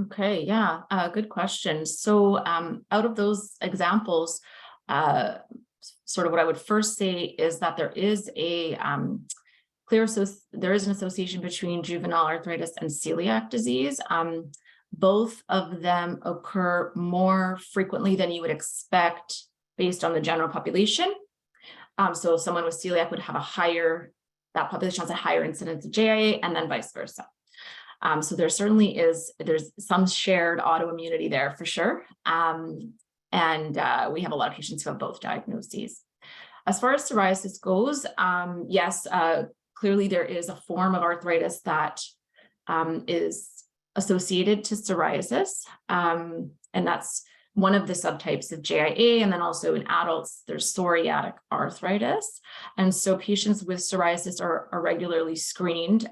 Okay, yeah, good question. So out of those examples, sort of what I would first say is that there is a there is an association between juvenile arthritis and celiac disease. Both of them occur more frequently than you would expect based on the general population. So someone with celiac would have that population has a higher incidence of JIA, and then vice versa. So there certainly there's some shared autoimmunity there for sure. And we have a lot of patients who have both diagnoses. As far as psoriasis goes, yes, clearly there is a form of arthritis that is associated to psoriasis. And that's one of the subtypes of JIA. And then also in adults, there's psoriatic arthritis. And so patients with psoriasis are regularly screened.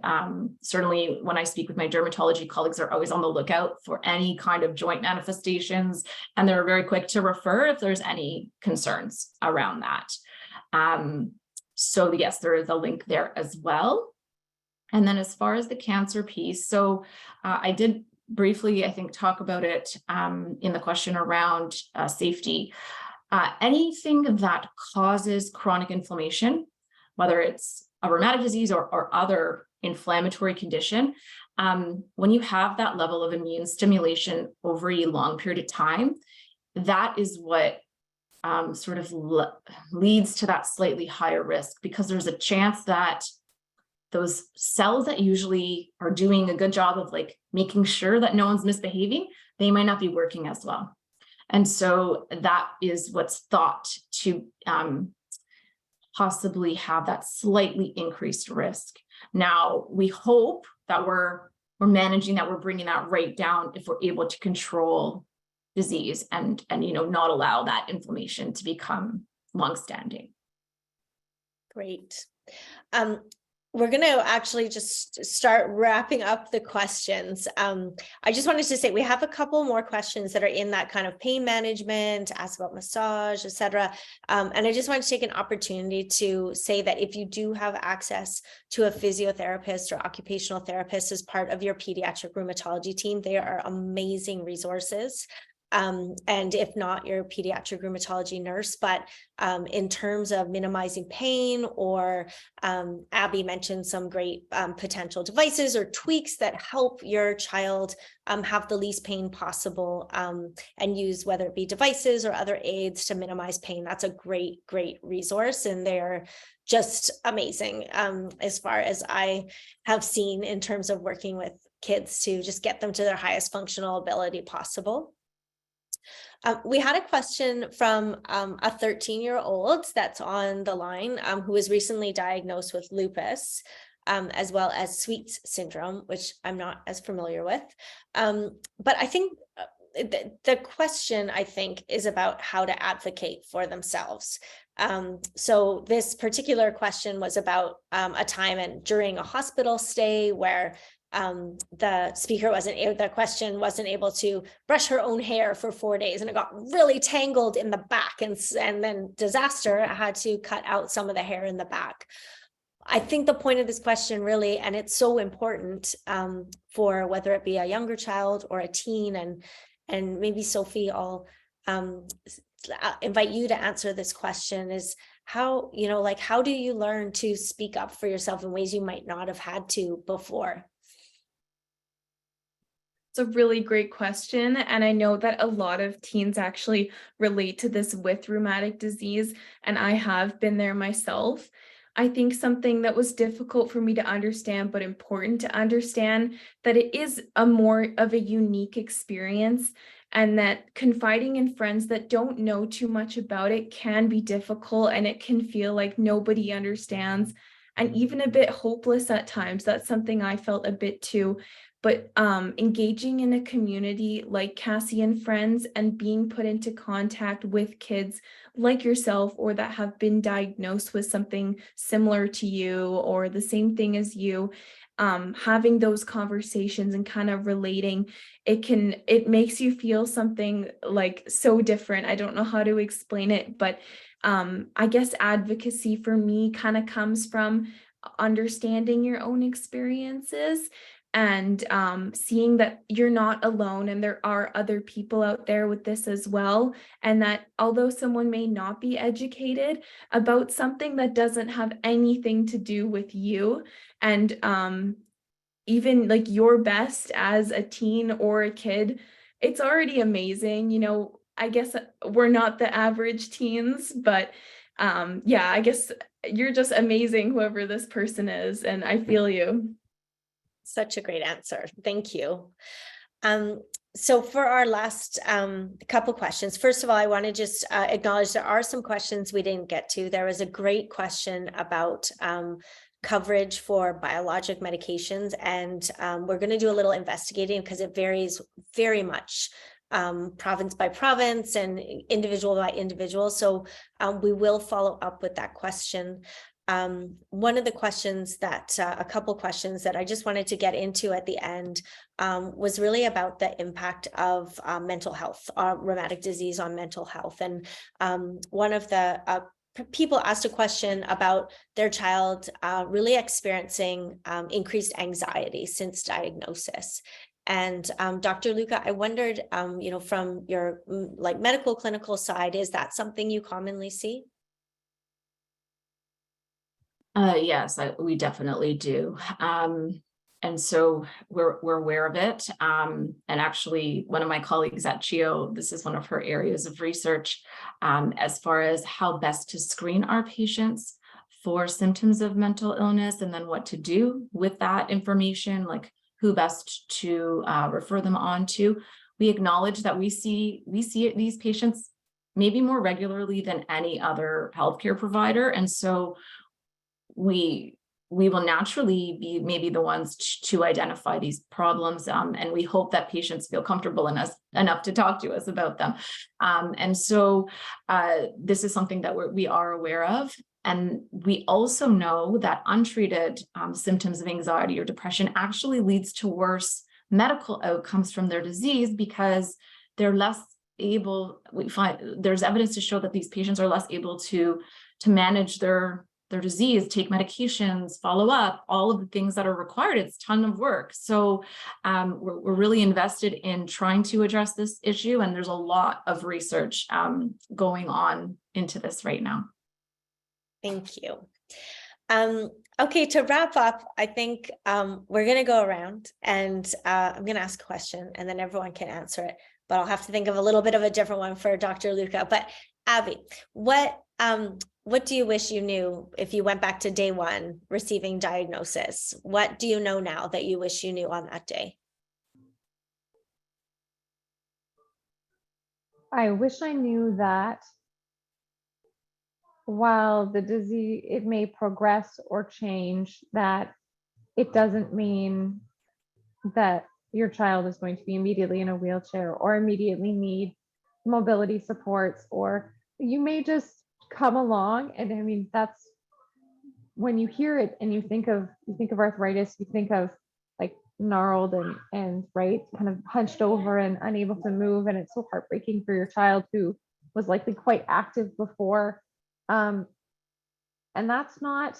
Certainly when I speak with my dermatology colleagues, are always on the lookout for any kind of joint manifestations. And they're very quick to refer if there's any concerns around that. So yes, there is a link there as well. And then as far as the cancer piece, so I did briefly, I think, talk about it in the question around safety. Anything that causes chronic inflammation, whether it's a rheumatic disease or other inflammatory condition, when you have that level of immune stimulation over a long period of time, that is what sort of leads to that slightly higher risk, because there's a chance that those cells that usually are doing a good job of like making sure that no one's misbehaving, they might not be working as well. And so that is what's thought to possibly have that slightly increased risk. Now, we hope that we're managing that, we're bringing that right down if we're able to control disease and not allow that inflammation to become longstanding. Great. We're going to actually just start wrapping up the questions. I just wanted to say we have a couple more questions that are in that kind of pain management, ask about massage, etc. And I just want to take an opportunity to say that if you do have access to a physiotherapist or occupational therapist as part of your pediatric rheumatology team, they are amazing resources. And if not, your pediatric rheumatology nurse, but in terms of minimizing pain, or Abby mentioned some great potential devices or tweaks that help your child have the least pain possible, and use whether it be devices or other aids to minimize pain. That's a great resource, and they're just amazing as far as I have seen in terms of working with kids to just get them to their highest functional ability possible. We had a question from a 13-year-old that's on the line who was recently diagnosed with lupus, as well as Sweets syndrome, which I'm not as familiar with. But I think the question, I think, is about how to advocate for themselves. So this particular question was about a time during a hospital stay where the speaker the question wasn't able to brush her own hair for 4 days, and it got really tangled in the back, and then disaster had to cut out some of the hair in the back. I think the point of this question really, and it's so important for whether it be a younger child or a teen, and maybe Sophie, I'll invite you to answer this question, is how, how do you learn to speak up for yourself in ways you might not have had to before? It's a really great question. And I know that a lot of teens actually relate to this with rheumatic disease, and I have been there myself. I think something that was difficult for me to understand, but important to understand, that it is a more of a unique experience, and that confiding in friends that don't know too much about it can be difficult, and it can feel like nobody understands and even a bit hopeless at times. That's something I felt a bit too. But engaging in a community like Cassie and Friends and being put into contact with kids like yourself, or that have been diagnosed with something similar to you or the same thing as you, having those conversations and kind of relating, it makes you feel something like so different. I don't know how to explain it, but I guess advocacy for me kind of comes from understanding your own experiences, and seeing that you're not alone and there are other people out there with this as well. And that although someone may not be educated about something that doesn't have anything to do with you, and even like your best as a teen or a kid, it's already amazing. I guess we're not the average teens, but yeah, I guess you're just amazing, whoever this person is, and I feel you. Such a great answer. Thank you. So for our last couple questions, first of all, I want to just acknowledge there are some questions we didn't get to. There was a great question about coverage for biologic medications, and we're going to do a little investigating because it varies very much province by province and individual by individual. So we will follow up with that question. One of the questions that a couple questions that I just wanted to get into at the end was really about the impact of mental health, rheumatic disease on mental health. And one of the people asked a question about their child really experiencing increased anxiety since diagnosis. And Dr. Luca, I wondered, from your medical clinical side, is that something you commonly see? Yes, we definitely do. And so we're aware of it. And actually, one of my colleagues at JIA, this is one of her areas of research, as far as how best to screen our patients for symptoms of mental illness, and then what to do with that information, like who best to refer them on to. We acknowledge that we see these patients maybe more regularly than any other healthcare provider. And so we will naturally be maybe the ones to identify these problems, and we hope that patients feel comfortable enough to talk to us about them. And so this is something that we are aware of. And we also know that untreated symptoms of anxiety or depression actually leads to worse medical outcomes from their disease, because they're less able, we find there's evidence to show that these patients are less able to manage their disease, take medications, follow up, all of the things that are required. It's a ton of work. So we're really invested in trying to address this issue. And there's a lot of research going on into this right now. Thank you. Okay, to wrap up, I think we're going to go around and I'm going to ask a question and then everyone can answer it, but I'll have to think of a little bit of a different one for Dr. Luca. But Abby, what do you wish you knew if you went back to day one receiving diagnosis? What do you know now that you wish you knew on that day? I wish I knew that while the disease, it may progress or change, that it doesn't mean that your child is going to be immediately in a wheelchair or immediately need mobility supports, or you may just come along. And I mean, that's when you hear it and you think of arthritis, you think of like gnarled and right, kind of hunched over and unable to move. And it's so heartbreaking for your child who was likely quite active before. And that's not,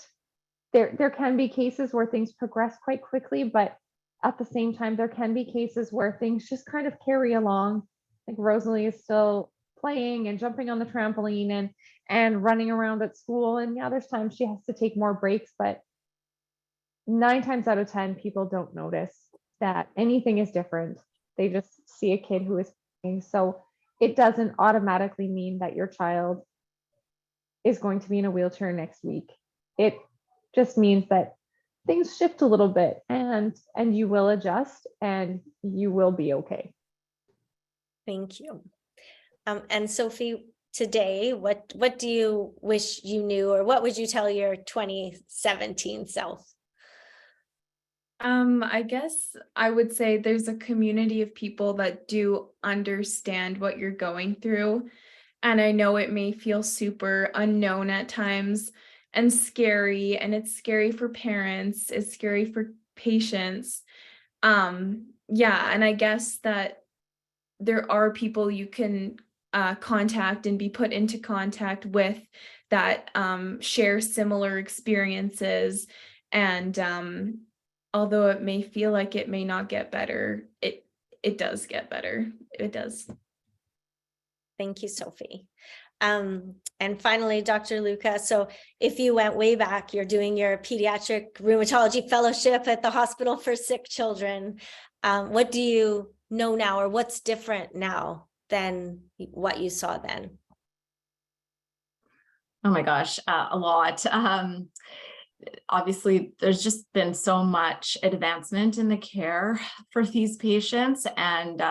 there can be cases where things progress quite quickly, but at the same time, there can be cases where things just kind of carry along. Like Rosalie is still playing and jumping on the trampoline and running around at school. And yeah, there's times she has to take more breaks, but 9 times out of 10, people don't notice that anything is different. They just see a kid who is playing. So it doesn't automatically mean that your child is going to be in a wheelchair next week. It just means that things shift a little bit and you will adjust and you will be okay. Thank you. And Sophie, today, what do you wish you knew, or what would you tell your 2017 self? I guess I would say there's a community of people that do understand what you're going through. And I know it may feel super unknown at times and scary, and it's scary for parents, it's scary for patients. Yeah, and I guess that there are people you can contact and be put into contact with that share similar experiences. And although it may feel like it may not get better, it does get better. It does. Thank you, Sophie. And finally, Dr. Luca, so if you went way back, you're doing your pediatric rheumatology fellowship at the Hospital for Sick Children. What do you know now, or what's different now than what you saw then? Oh my gosh, a lot. Obviously, there's just been so much advancement in the care for these patients, and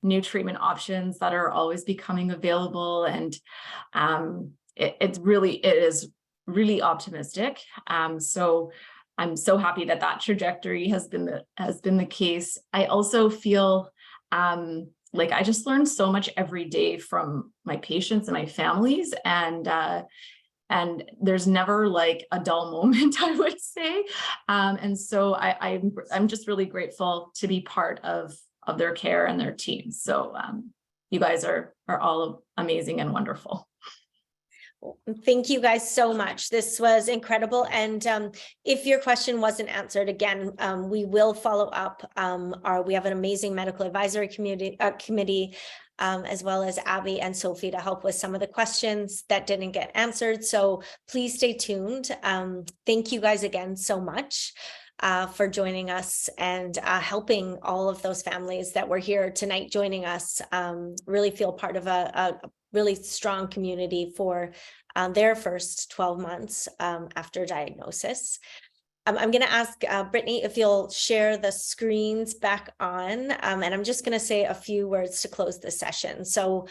new treatment options that are always becoming available, and it is really optimistic. So I'm so happy that trajectory has been the case. I also feel like I just learned so much every day from my patients and my families, and there's never like a dull moment, I would say. And so I'm just really grateful to be part of their care and their teams. So you guys are all amazing and wonderful. Thank you guys so much. This was incredible. And if your question wasn't answered, again, we will follow up. We have an amazing medical advisory committee, as well as Abby and Sophie, to help with some of the questions that didn't get answered. So please stay tuned. Thank you guys again so much for joining us and helping all of those families that were here tonight joining us really feel part of a really strong community for their first 12 months after diagnosis. I'm going to ask Brittany if you'll share the screens back on, and I'm just going to say a few words to close the session. So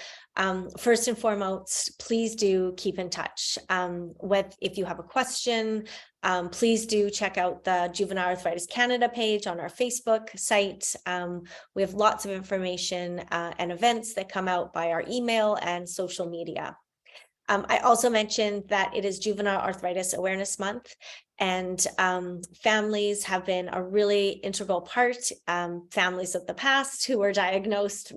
first and foremost, please do keep in touch. If you have a question, please do check out the Juvenile Arthritis Canada page on our Facebook site. We have lots of information and events that come out by our email and social media. I also mentioned that it is Juvenile Arthritis Awareness Month, and families have been a really integral part. Families of the past who were diagnosed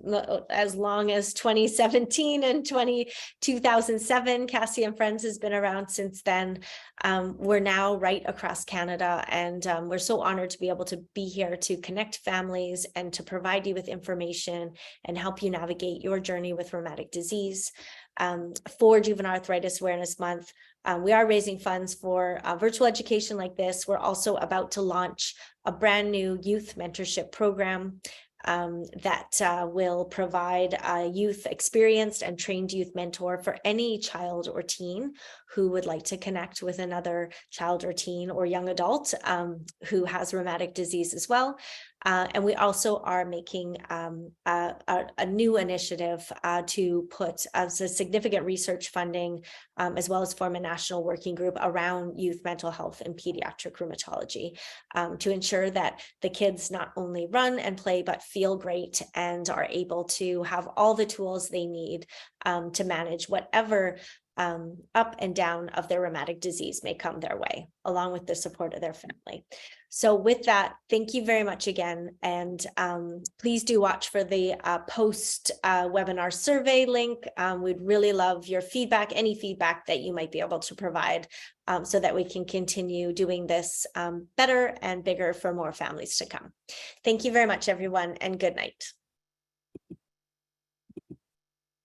as long as 2017 and 2007. Cassie and Friends has been around since then. We're now right across Canada, and we're so honored to be able to be here to connect families and to provide you with information and help you navigate your journey with rheumatic disease. For Juvenile Arthritis Awareness Month, we are raising funds for virtual education like this. We're also about to launch a brand new youth mentorship program that will provide a youth experienced and trained youth mentor for any child or teen who would like to connect with another child or teen or young adult who has rheumatic disease as well. And we also are making a new initiative to put a significant research funding, as well as form a national working group around youth mental health and pediatric rheumatology, to ensure that the kids not only run and play, but feel great and are able to have all the tools they need to manage whatever up and down of their rheumatic disease may come their way, along with the support of their family. So with that, thank you very much again. And please do watch for the post webinar survey link. We'd really love your feedback, any feedback that you might be able to provide, so that we can continue doing this better and bigger for more families to come. Thank you very much, everyone, and good night.